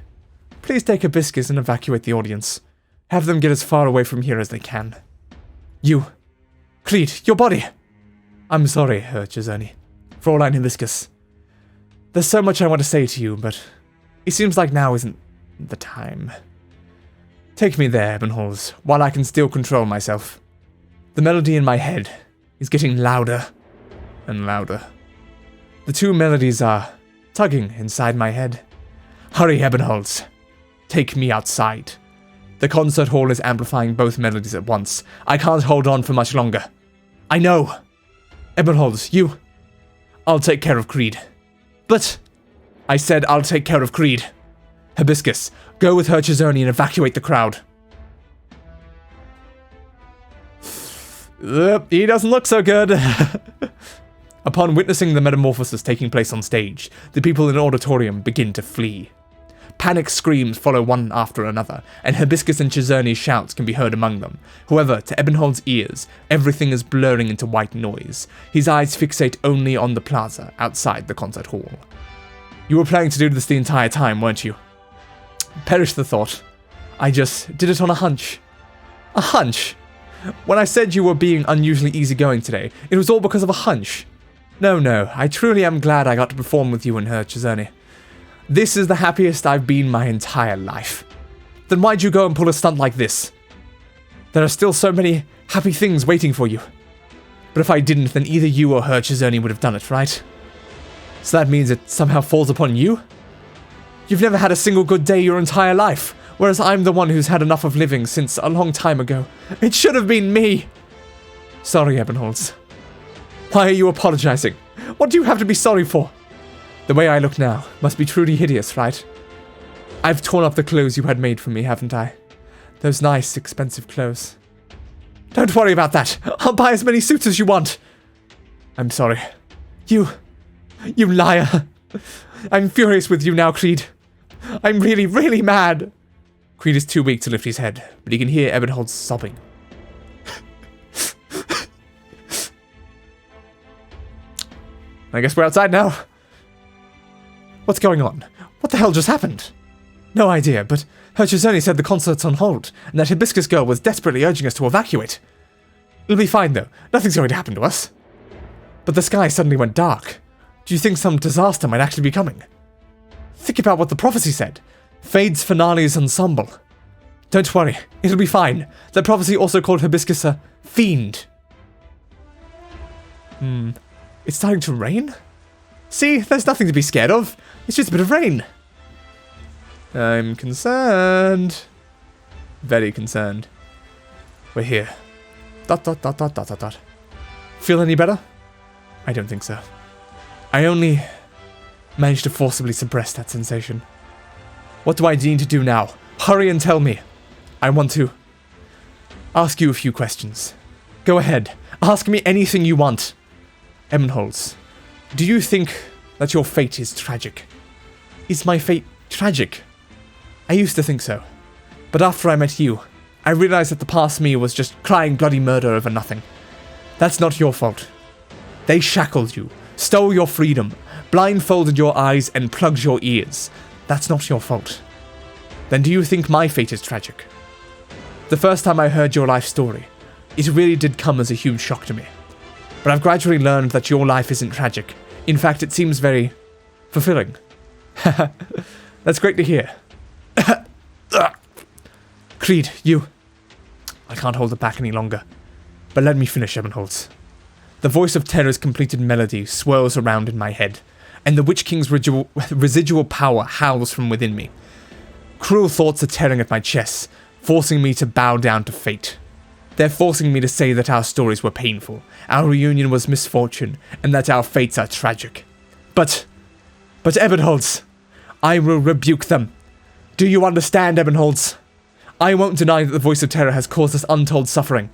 please take Hibiscus and evacuate the audience. Have them get as far away from here as they can. You. Creed, your body! I'm sorry, Chisoni. Fraulein Hibiscus. There's so much I want to say to you, but it seems like now isn't the time. Take me there, Ebonholes, while I can still control myself. The melody in my head is getting louder and louder. The two melodies are tugging inside my head. Hurry, Ebonholes. Take me outside. The concert hall is amplifying both melodies at once. I can't hold on for much longer. I know. Ebonholes, you... I'll take care of Creed. But... I said I'll take care of Creed. Hibiscus, go with Chisoni and evacuate the crowd. He doesn't look so good. Upon witnessing the metamorphosis taking place on stage, the people in the auditorium begin to flee. Panic screams follow one after another, and Hibiscus and Chisoni's shouts can be heard among them. However, to Ebonholes' ears, everything is blurring into white noise. His eyes fixate only on the plaza outside the concert hall. You were planning to do this the entire time, weren't you? Perish the thought. I just did it on a hunch. A hunch? When I said you were being unusually easygoing today, it was all because of a hunch. No, I truly am glad I got to perform with you and Chisoni. This is the happiest I've been my entire life. Then why'd you go and pull a stunt like this? There are still so many happy things waiting for you. But if I didn't, then either you or Chisoni would have done it, right? So that means it somehow falls upon you? You've never had a single good day your entire life, whereas I'm the one who's had enough of living since a long time ago. It should have been me! Sorry, Ebonholes. Why are you apologizing? What do you have to be sorry for? The way I look now must be truly hideous, right? I've torn up the clothes you had made for me, haven't I? Those nice, expensive clothes. Don't worry about that. I'll buy as many suits as you want. I'm sorry. You liar. I'm furious with you now, Creed. I'm really, really mad. Creed is too weak to lift his head, but he can hear Ebonholes sobbing. I guess we're outside now. What's going on? What the hell just happened? No idea, but Chisoni said the concert's on hold, and that Hibiscus girl was desperately urging us to evacuate. It'll be fine, though. Nothing's going to happen to us. But the sky suddenly went dark. Do you think some disaster might actually be coming? Think about what the prophecy said. Fade's finale's ensemble. Don't worry, it'll be fine. The prophecy also called Hibiscus a fiend. It's starting to rain? See, there's nothing to be scared of. It's just a bit of rain. I'm concerned. Very concerned. We're here. ... Feel any better? I don't think so. I only managed to forcibly suppress that sensation. What do I need to do now? Hurry and tell me. I want to ask you a few questions. Go ahead. Ask me anything you want. Ebenholz, do you think that your fate is tragic? Is my fate tragic? I used to think so. But after I met you, I realized that the past me was just crying bloody murder over nothing. That's not your fault. They shackled you, stole your freedom, blindfolded your eyes, and plugged your ears. That's not your fault. Then do you think my fate is tragic? The first time I heard your life story, it really did come as a huge shock to me. But I've gradually learned that your life isn't tragic. In fact, it seems very fulfilling. That's great to hear. Creed, you... I can't hold it back any longer. But let me finish, Ebenholz. The voice of terror's completed melody swirls around in my head, and the Witch King's residual power howls from within me. Cruel thoughts are tearing at my chest, forcing me to bow down to fate. They're forcing me to say that our stories were painful, our reunion was misfortune, and that our fates are tragic. But Ebenholz, I will rebuke them. Do you understand, Ebenholz? I won't deny that the voice of terror has caused us untold suffering.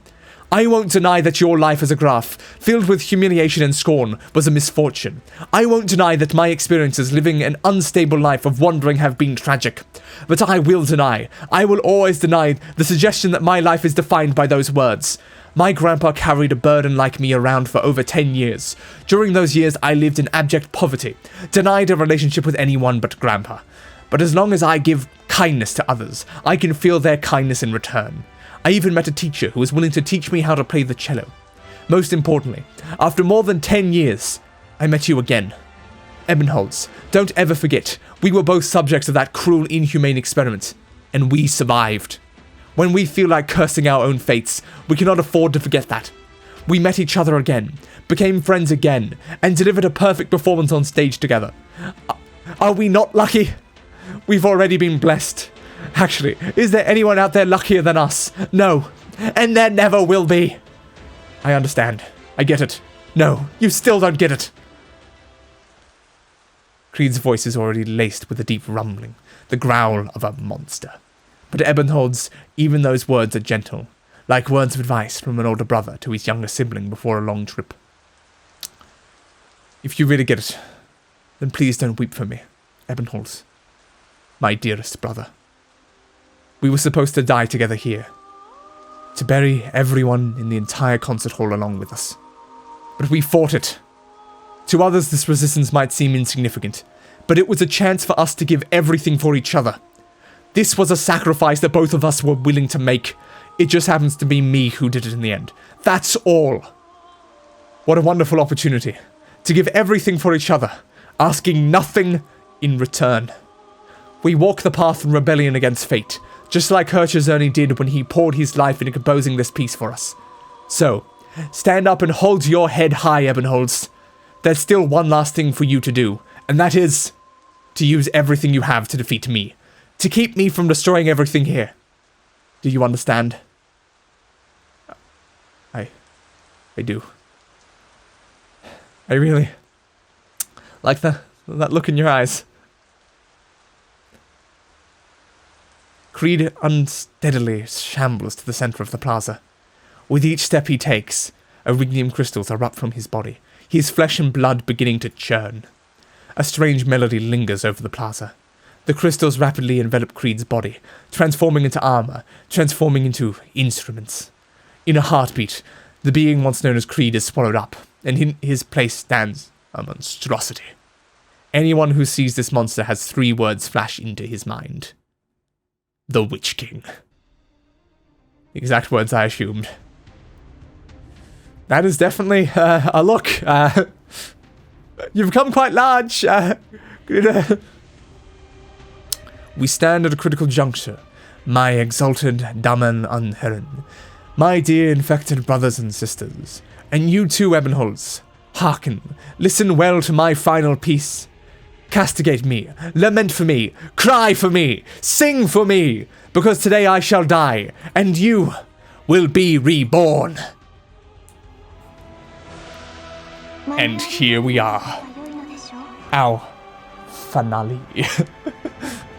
I won't deny that your life as a graph, filled with humiliation and scorn, was a misfortune. I won't deny that my experiences living an unstable life of wandering have been tragic. But I will always deny the suggestion that my life is defined by those words. My grandpa carried a burden like me around for over 10 years. During those years, I lived in abject poverty, denied a relationship with anyone but grandpa. But as long as I give kindness to others, I can feel their kindness in return. I even met a teacher who was willing to teach me how to play the cello. Most importantly, after more than 10 years, I met you again. Ebenholz, don't ever forget, we were both subjects of that cruel, inhumane experiment, and we survived. When we feel like cursing our own fates, we cannot afford to forget that. We met each other again, became friends again, and delivered a perfect performance on stage together. Are we not lucky? We've already been blessed. Actually, is there anyone out there luckier than us? No. And there never will be. I understand. I get it. No, you still don't get it. Creed's voice is already laced with a deep rumbling, the growl of a monster. But Ebenholz, even those words are gentle, like words of advice from an older brother to his younger sibling before a long trip. If you really get it, then please don't weep for me, Ebenholz. My dearest brother. We were supposed to die together here, to bury everyone in the entire concert hall along with us. But we fought it. To others, this resistance might seem insignificant, but it was a chance for us to give everything for each other. This was a sacrifice that both of us were willing to make. It just happens to be me who did it in the end. That's all. What a wonderful opportunity to give everything for each other, asking nothing in return. We walk the path in rebellion against fate, just like Hirschzerny did when he poured his life into composing this piece for us. So, stand up and hold your head high, Ebenholz. There's still one last thing for you to do, and that is to use everything you have to defeat me, to keep me from destroying everything here. Do you understand? I do. I really like that look in your eyes. Creed unsteadily shambles to the center of the plaza. With each step he takes, Erignium crystals erupt from his body, his flesh and blood beginning to churn. A strange melody lingers over the plaza. The crystals rapidly envelop Creed's body, transforming into armor, transforming into instruments. In a heartbeat, the being once known as Creed is swallowed up, and in his place stands a monstrosity. Anyone who sees this monster has 3 words flash into his mind. The Witch King. The exact words I assumed. That is definitely a look. You've become quite large. We stand at a critical juncture, my exalted Damen Anherren, my dear infected brothers and sisters, and you too, Ebenholz. Hearken, listen well to my final piece. Castigate me, lament for me, cry for me, sing for me, because today I shall die, and you will be reborn. And here we are. Our finale.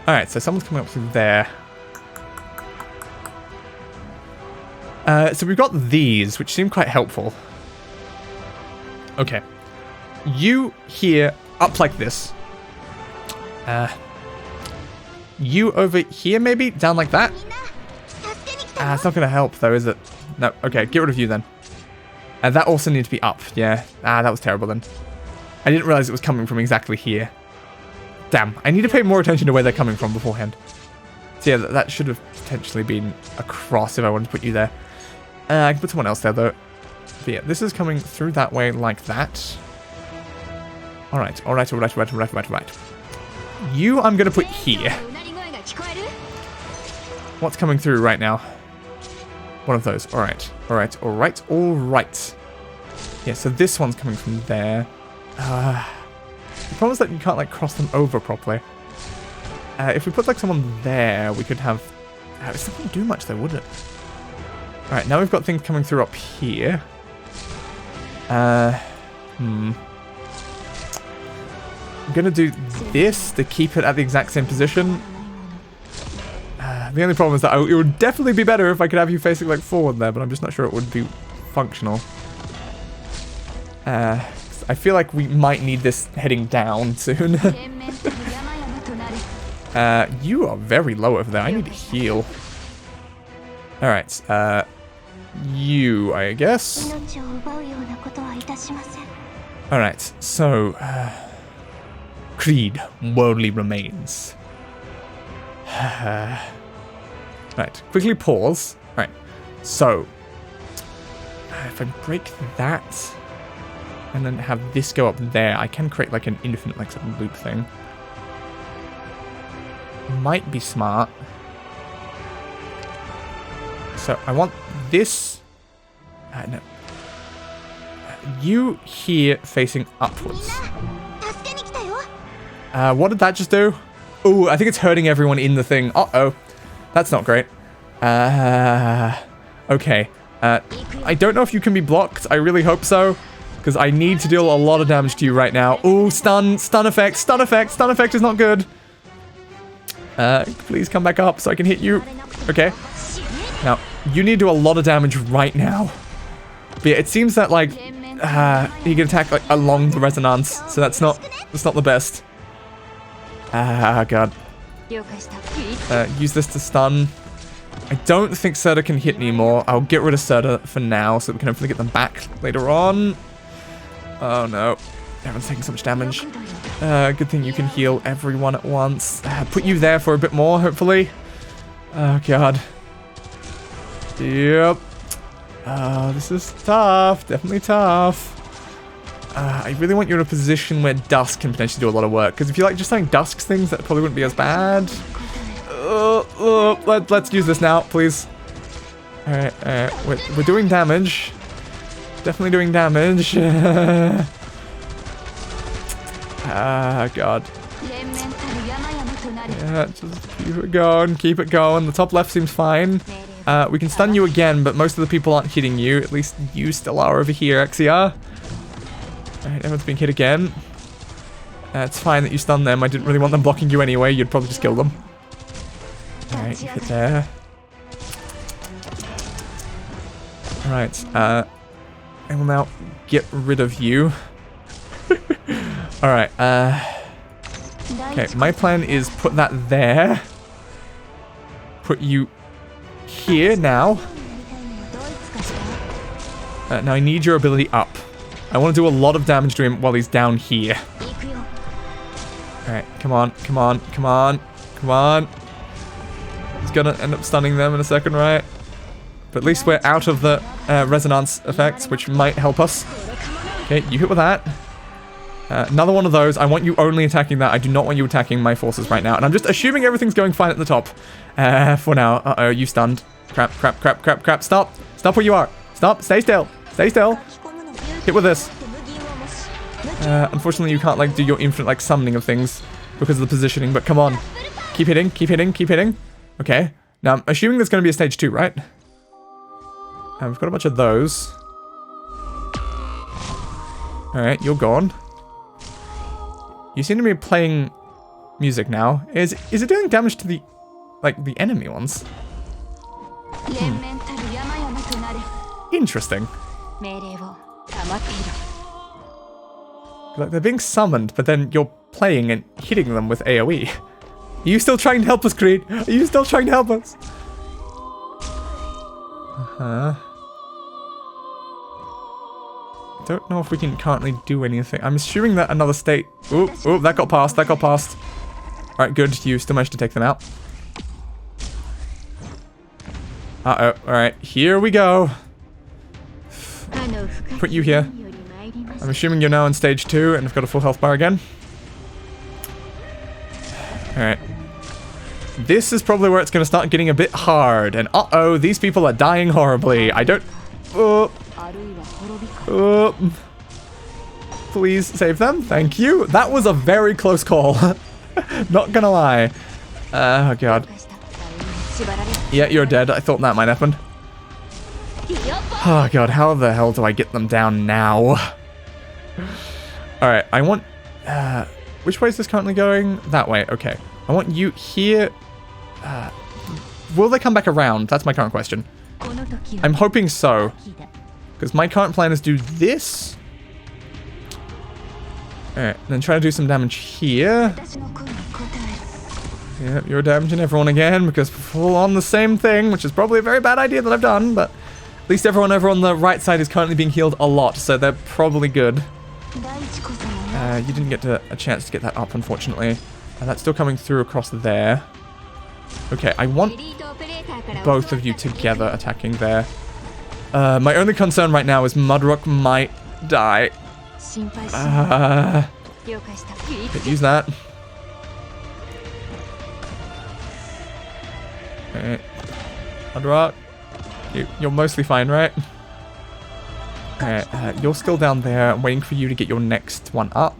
Alright, so someone's coming up through there. So we've got these, which seem quite helpful. Okay. You here, up like this. You over here, maybe? Down like that? It's not going to help, though, is it? No, okay, get rid of you, then. That also needs to be up, yeah. That was terrible, then. I didn't realize it was coming from exactly here. Damn, I need to pay more attention to where they're coming from beforehand. So yeah, that should have potentially been across if I wanted to put you there. I can put someone else there, though. But yeah, this is coming through that way like that. Alright. You I'm going to put here. What's coming through right now? One of those. Alright. Yeah, so this one's coming from there. The problem is that you can't, like, cross them over properly. If we put, like, someone there, we could have... it wouldn't do much, though, would it? Alright, now we've got things coming through up here. I'm gonna do this to keep it at the exact same position. The only problem is that it would definitely be better if I could have you facing, like, forward there, but I'm just not sure it would be functional. I feel like we might need this heading down soon. You are very low over there. I need to heal. Alright, you, I guess. Alright, so... Creed, worldly remains. Right, quickly pause. Right, so... if I break that... and then have this go up there, I can create like an infinite like sort of loop thing. Might be smart. So I want this... no. You here facing upwards. What did that just do? Oh, I think it's hurting everyone in the thing. Uh-oh. That's not great. Okay. I don't know if you can be blocked. I really hope so. Because I need to deal a lot of damage to you right now. Ooh, stun effect is not good. Please come back up so I can hit you. Okay. Now, you need to do a lot of damage right now. But yeah, it seems that, like, he can attack, like, along the resonance. So that's not the best. God. Use this to stun. I don't think Serta can hit anymore. I'll get rid of Serta for now so that we can hopefully get them back later on. Oh no. Everyone's taking so much damage. Good thing you can heal everyone at once. Put you there for a bit more, hopefully. Oh god. Yep. This is tough. Definitely tough. I really want you in a position where Dusk can potentially do a lot of work. Because if you like just saying Dusk's things, that probably wouldn't be as bad. Let's use this now, please. Alright, we're doing damage. Definitely doing damage. God. Yeah, just keep it going. The top left seems fine. We can stun you again, but most of the people aren't hitting you. At least you still are over here, XCR. Alright, everyone's being hit again. It's fine that you stun them. I didn't really want them blocking you anyway. You'd probably just kill them. Alright, you hit there. Alright, I will now get rid of you. Alright, okay, my plan is put that there. Put you here now. Now I need your ability up. I want to do a lot of damage to him while he's down here. Alright, come on. He's gonna end up stunning them in a second, right? But at least we're out of the resonance effects, which might help us. Okay, you hit with that. Another one of those. I want you only attacking that. I do not want you attacking my forces right now. And I'm just assuming everything's going fine at the top. For now. Uh-oh, you stunned. Crap. Stop. Stop where you are. Stop. Stay still. Hit with this. Unfortunately, you can't, like, do your infinite, like, summoning of things because of the positioning, but come on. Keep hitting, keep hitting, keep hitting. Okay. Now, I'm assuming there's going to be a stage 2, right? We've got a bunch of those. Alright, you're gone. You seem to be playing music now. Is it doing damage to the, like, the enemy ones? Interesting. Like, they're being summoned, but then you're playing and hitting them with AoE. Are you still trying to help us, Creed? Are you still trying to help us? Don't know if we can currently do anything. I'm assuming that another state... Ooh, that got past, that got past. Alright, good. You still managed to take them out. Uh-oh. Alright, here we go. Put you here. I'm assuming you're now in stage 2 and I've got a full health bar again. Alright. This is probably where it's going to start getting a bit hard. And uh-oh, these people are dying horribly. I don't... Please save them. Thank you. That was a very close call. Not gonna lie. Oh, God. Yeah, you're dead. I thought that might happen. Oh, God. How the hell do I get them down now? Alright, I want... which way is this currently going? That way. Okay. I want you here... will they come back around? That's my current question. I'm hoping so. Because my current plan is do this. Alright, then try to do some damage here. Yep, you're damaging everyone again because we're full on the same thing, which is probably a very bad idea that I've done, but at least everyone over on the right side is currently being healed a lot, so they're probably good. You didn't get a chance to get that up, unfortunately. That's still coming through across there. Okay, I want both of you together attacking there. My only concern right now is Mudrock might die. Could use that. Okay. Mudrock, you're mostly fine, right? Alright, you're still down there. I'm waiting for you to get your next one up.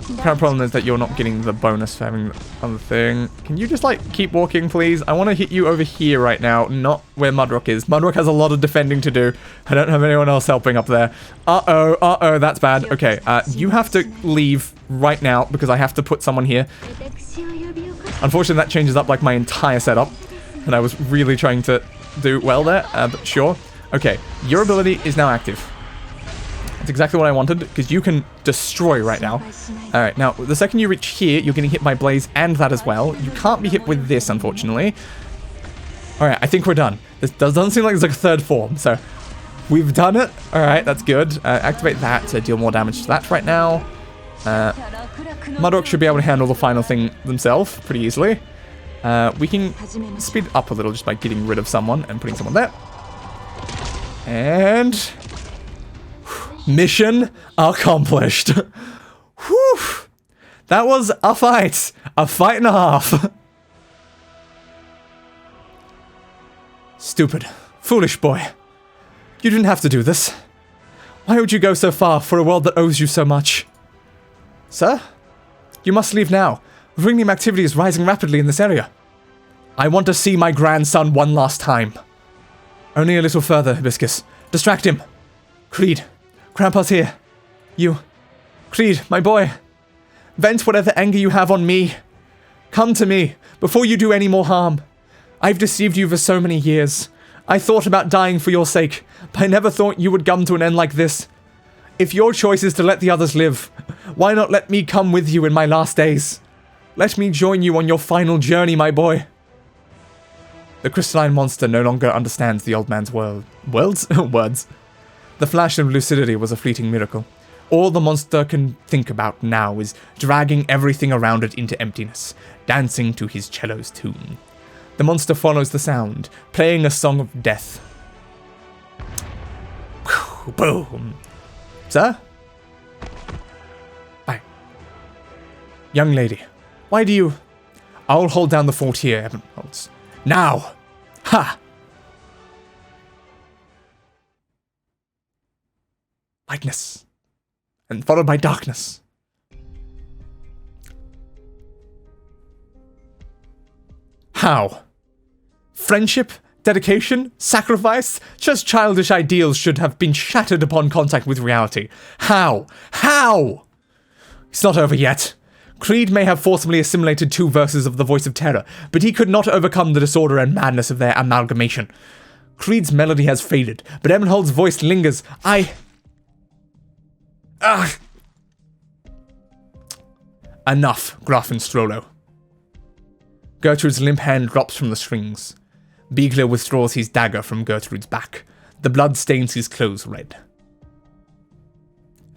The current problem is that you're not getting the bonus for having the other thing. Can you just, like, keep walking, please? I want to hit you over here right now, not where Mudrock is. Mudrock has a lot of defending to do. I don't have anyone else helping up there. Uh-oh, that's bad. Okay, you have to leave right now because I have to put someone here. Unfortunately, that changes up, like, my entire setup. And I was really trying to do well there, but sure. Okay, your ability is now active. That's exactly what I wanted, because you can destroy right now. Alright, now, the second you reach here, you're getting hit by Blaze and that as well. You can't be hit with this, unfortunately. Alright, I think we're done. This doesn't seem like there's like a third form, so we've done it. Alright, that's good. Activate that to deal more damage to that right now. Mudrock should be able to handle the final thing themselves pretty easily. We can speed up a little just by getting rid of someone and putting someone there. And... mission accomplished. Whew. That was a fight. A fight and a half. Stupid. Foolish boy. You didn't have to do this. Why would you go so far for a world that owes you so much? Sir? You must leave now. Ringneam activity is rising rapidly in this area. I want to see my grandson one last time. Only a little further, Hibiscus. Distract him. Creed. Grandpa's here. You. Creed, my boy. Vent whatever anger you have on me. Come to me, before you do any more harm. I've deceived you for so many years. I thought about dying for your sake, but I never thought you would come to an end like this. If your choice is to let the others live, why not let me come with you in my last days? Let me join you on your final journey, my boy. The crystalline monster no longer understands the old man's words. The flash of lucidity was a fleeting miracle. All the monster can think about now is dragging everything around it into emptiness, dancing to his cello's tune. The monster follows the sound, playing a song of death. Boom. Sir? Hi. Young lady, why do you... I'll hold down the fort here, Evan holds. Now! Ha! Lightness. and followed by darkness. How? Friendship? Dedication? Sacrifice? Just childish ideals should have been shattered upon contact with reality. How? How? It's not over yet. Creed may have forcibly assimilated 2 verses of the Voice of Terror, but he could not overcome the disorder and madness of their amalgamation. Creed's melody has faded, but Ebenhold's voice lingers. Enough, Grafenstrollo. Gertrude's limp hand drops from the strings. Beagler withdraws his dagger from Gertrude's back. The blood stains his clothes red.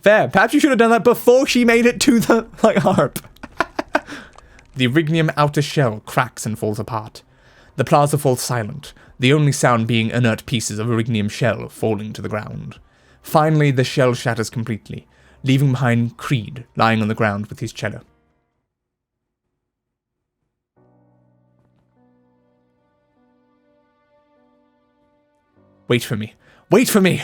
Fair. Perhaps you should have done that before she made it to the, harp. The Rignium outer shell cracks and falls apart. The plaza falls silent, the only sound being inert pieces of Rignium shell falling to the ground. Finally, the shell shatters completely, leaving behind Creed lying on the ground with his cello. Wait for me. Wait for me!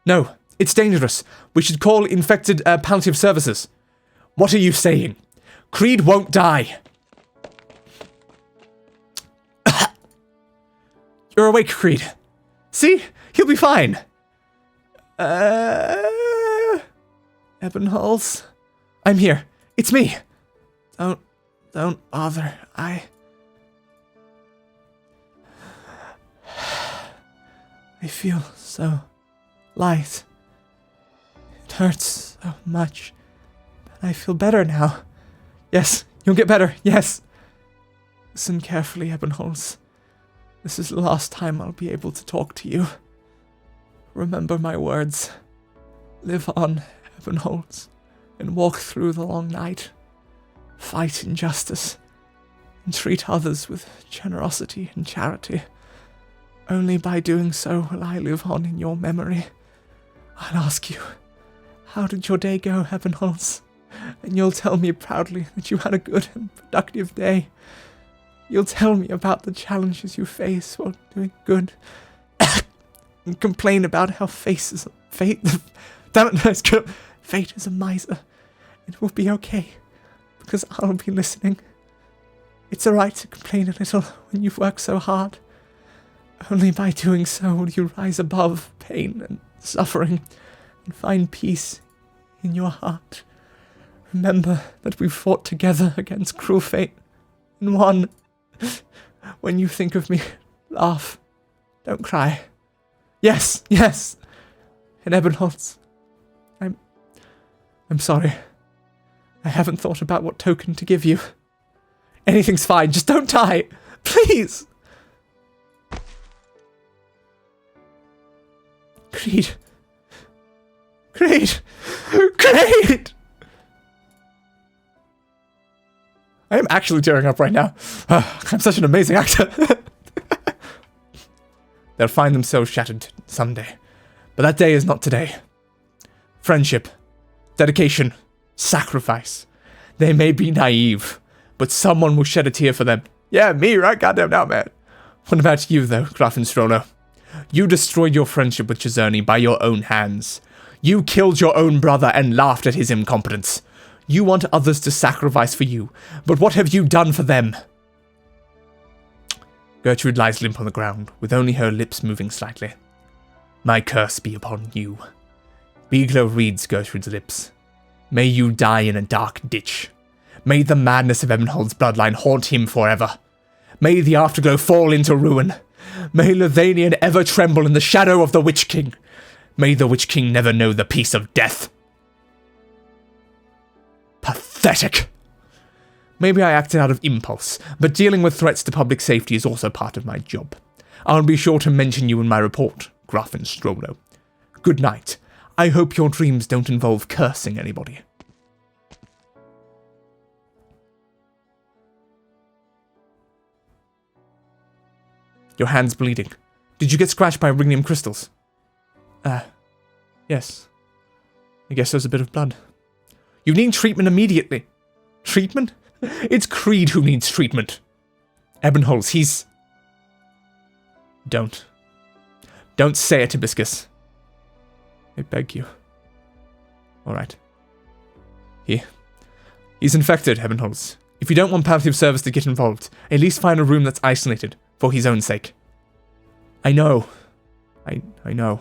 No, it's dangerous. We should call infected palliative services. What are you saying? Creed won't die. You're awake, Creed. See? He'll be fine. Ebenholz? I'm here. It's me. Don't bother. I feel so light. It hurts so much, but I feel better now. Yes, you'll get better, yes. Listen carefully, Ebenholz. This is the last time I'll be able to talk to you. Remember my words. Live on, Ebenholz, and walk through the long night. Fight injustice, and treat others with generosity and charity. Only by doing so will I live on in your memory. I'll ask you, how did your day go, Ebenholz? And you'll tell me proudly that you had a good and productive day. You'll tell me about the challenges you face while doing good. And complain about how fate is a miser. It will be okay, because I'll be listening. It's alright to complain a little when you've worked so hard. Only by doing so will you rise above pain and suffering and find peace in your heart. Remember that we fought together against cruel fate and won. When you think of me, laugh. Don't cry. Yes, yes. And Ebenholz, I'm sorry. I haven't thought about what token to give you. Anything's fine, just don't die. Please. Creed. Creed. Creed! I am actually tearing up right now. I'm such an amazing actor. They'll find themselves shattered someday. But that day is not today. Friendship, dedication, sacrifice. They may be naive, but someone will shed a tear for them. Yeah, me, right? Goddamn now, man. What about you, though, Grafenstrollo? You destroyed your friendship with Czerny by your own hands. You killed your own brother and laughed at his incompetence. You want others to sacrifice for you, but what have you done for them? Gertrude lies limp on the ground, with only her lips moving slightly. My curse be upon you. Beagler reads Gertrude's lips. May you die in a dark ditch. May the madness of Ebenhold's bloodline haunt him forever. May the afterglow fall into ruin. May Lithanian ever tremble in the shadow of the Witch King. May the Witch King never know the peace of death. Pathetic. Maybe I acted out of impulse, but dealing with threats to public safety is also part of my job. I'll be sure to mention you in my report, Grafenstrollo. Good night. I hope your dreams don't involve cursing anybody. Your hand's bleeding. Did you get scratched by Rignium crystals? Yes. I guess there's a bit of blood. You need treatment immediately. Treatment? It's Creed who needs treatment. Ebenholz, he's... Don't. Don't say it, Hibiscus. I beg you. Alright. He's infected, Ebenholz. If you don't want palliative service to get involved, at least find a room that's isolated, for his own sake. I know. I know.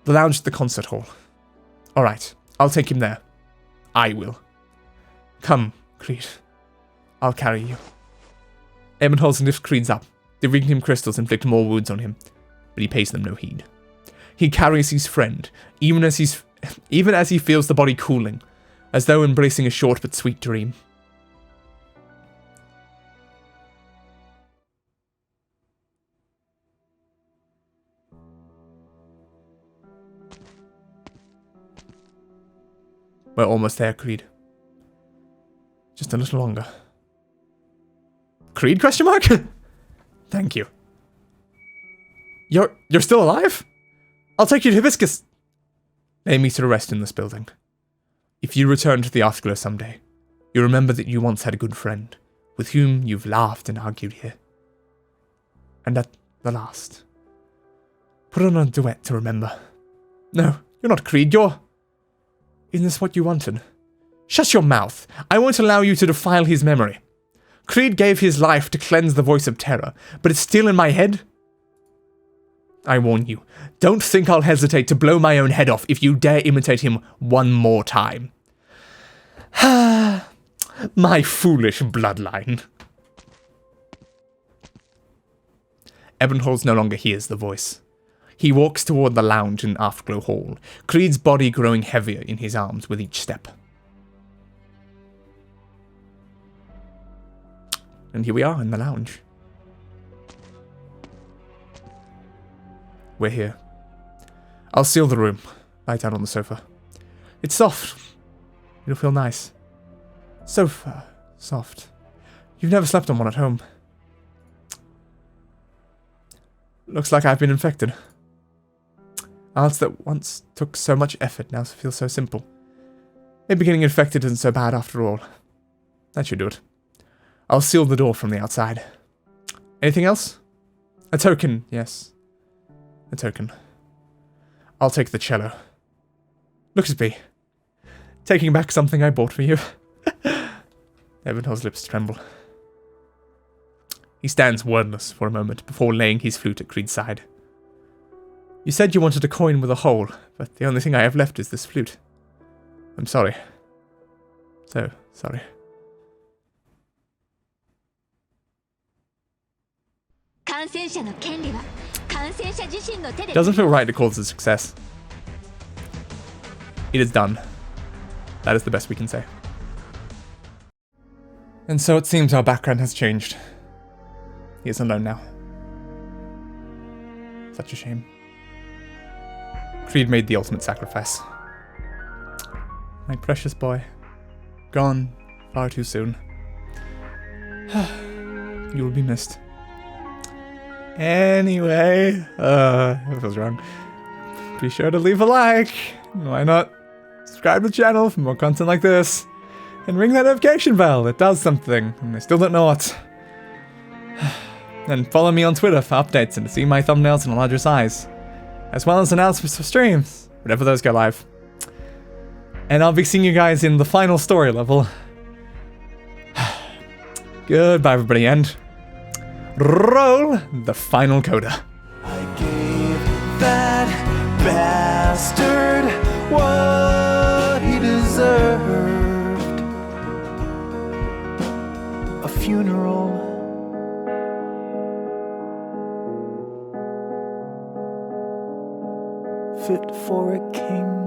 The lounge at the concert hall. Alright, I'll take him there. I will. Come, Creed. I'll carry you. Ebenholz lifts Creed's up. The Regnum crystals inflict more wounds on him, but he pays them no heed. He carries his friend, even as he feels the body cooling, as though embracing a short but sweet dream. We're almost there, Creed. Just a little longer. Creed, question mark? Thank you. You're still alive? I'll take you to Hibiscus. Lay me to rest in this building. If you return to the Afterglow someday, you remember that you once had a good friend, with whom you've laughed and argued here. And at the last, put on a duet to remember. No, you're not Creed, you're... Isn't this what you wanted? Shut your mouth. I won't allow you to defile his memory. Creed gave his life to cleanse the voice of terror, but it's still in my head? I warn you, don't think I'll hesitate to blow my own head off if you dare imitate him one more time. My foolish bloodline. Ebenholz no longer hears the voice. He walks toward the lounge in Afterglow Hall, Creed's body growing heavier in his arms with each step. And here we are in the lounge. We're here. I'll seal the room. Lie down on the sofa. It's soft. It'll feel nice. Sofa. Soft. You've never slept on one at home. Looks like I've been infected. Arts that once took so much effort now feel so simple. Maybe getting infected isn't so bad after all. That should do it. I'll seal the door from the outside. Anything else? A token, yes. A token. I'll take the cello. Look at me. Taking back something I bought for you. Ebenholz's lips tremble. He stands wordless for a moment before laying his flute at Creed's side. You said you wanted a coin with a hole, but the only thing I have left is this flute. I'm sorry. So sorry. Doesn't feel right to call this a success. It is done. That is the best we can say. And so it seems our background has changed. He is alone now. Such a shame. Creed made the ultimate sacrifice. My precious boy. Gone far too soon. You will be missed. Anyway, it feels wrong. Be sure to leave a like. Why not? Subscribe to the channel for more content like this. And ring that notification bell. It does something. And I still don't know what. And follow me on Twitter for updates and to see my thumbnails in a larger size. As well as announcements for streams, whenever those go live. And I'll be seeing you guys in the final story level. Goodbye everybody, and roll the final coda. I gave that bastard what he deserved. A funeral. Fit for a king.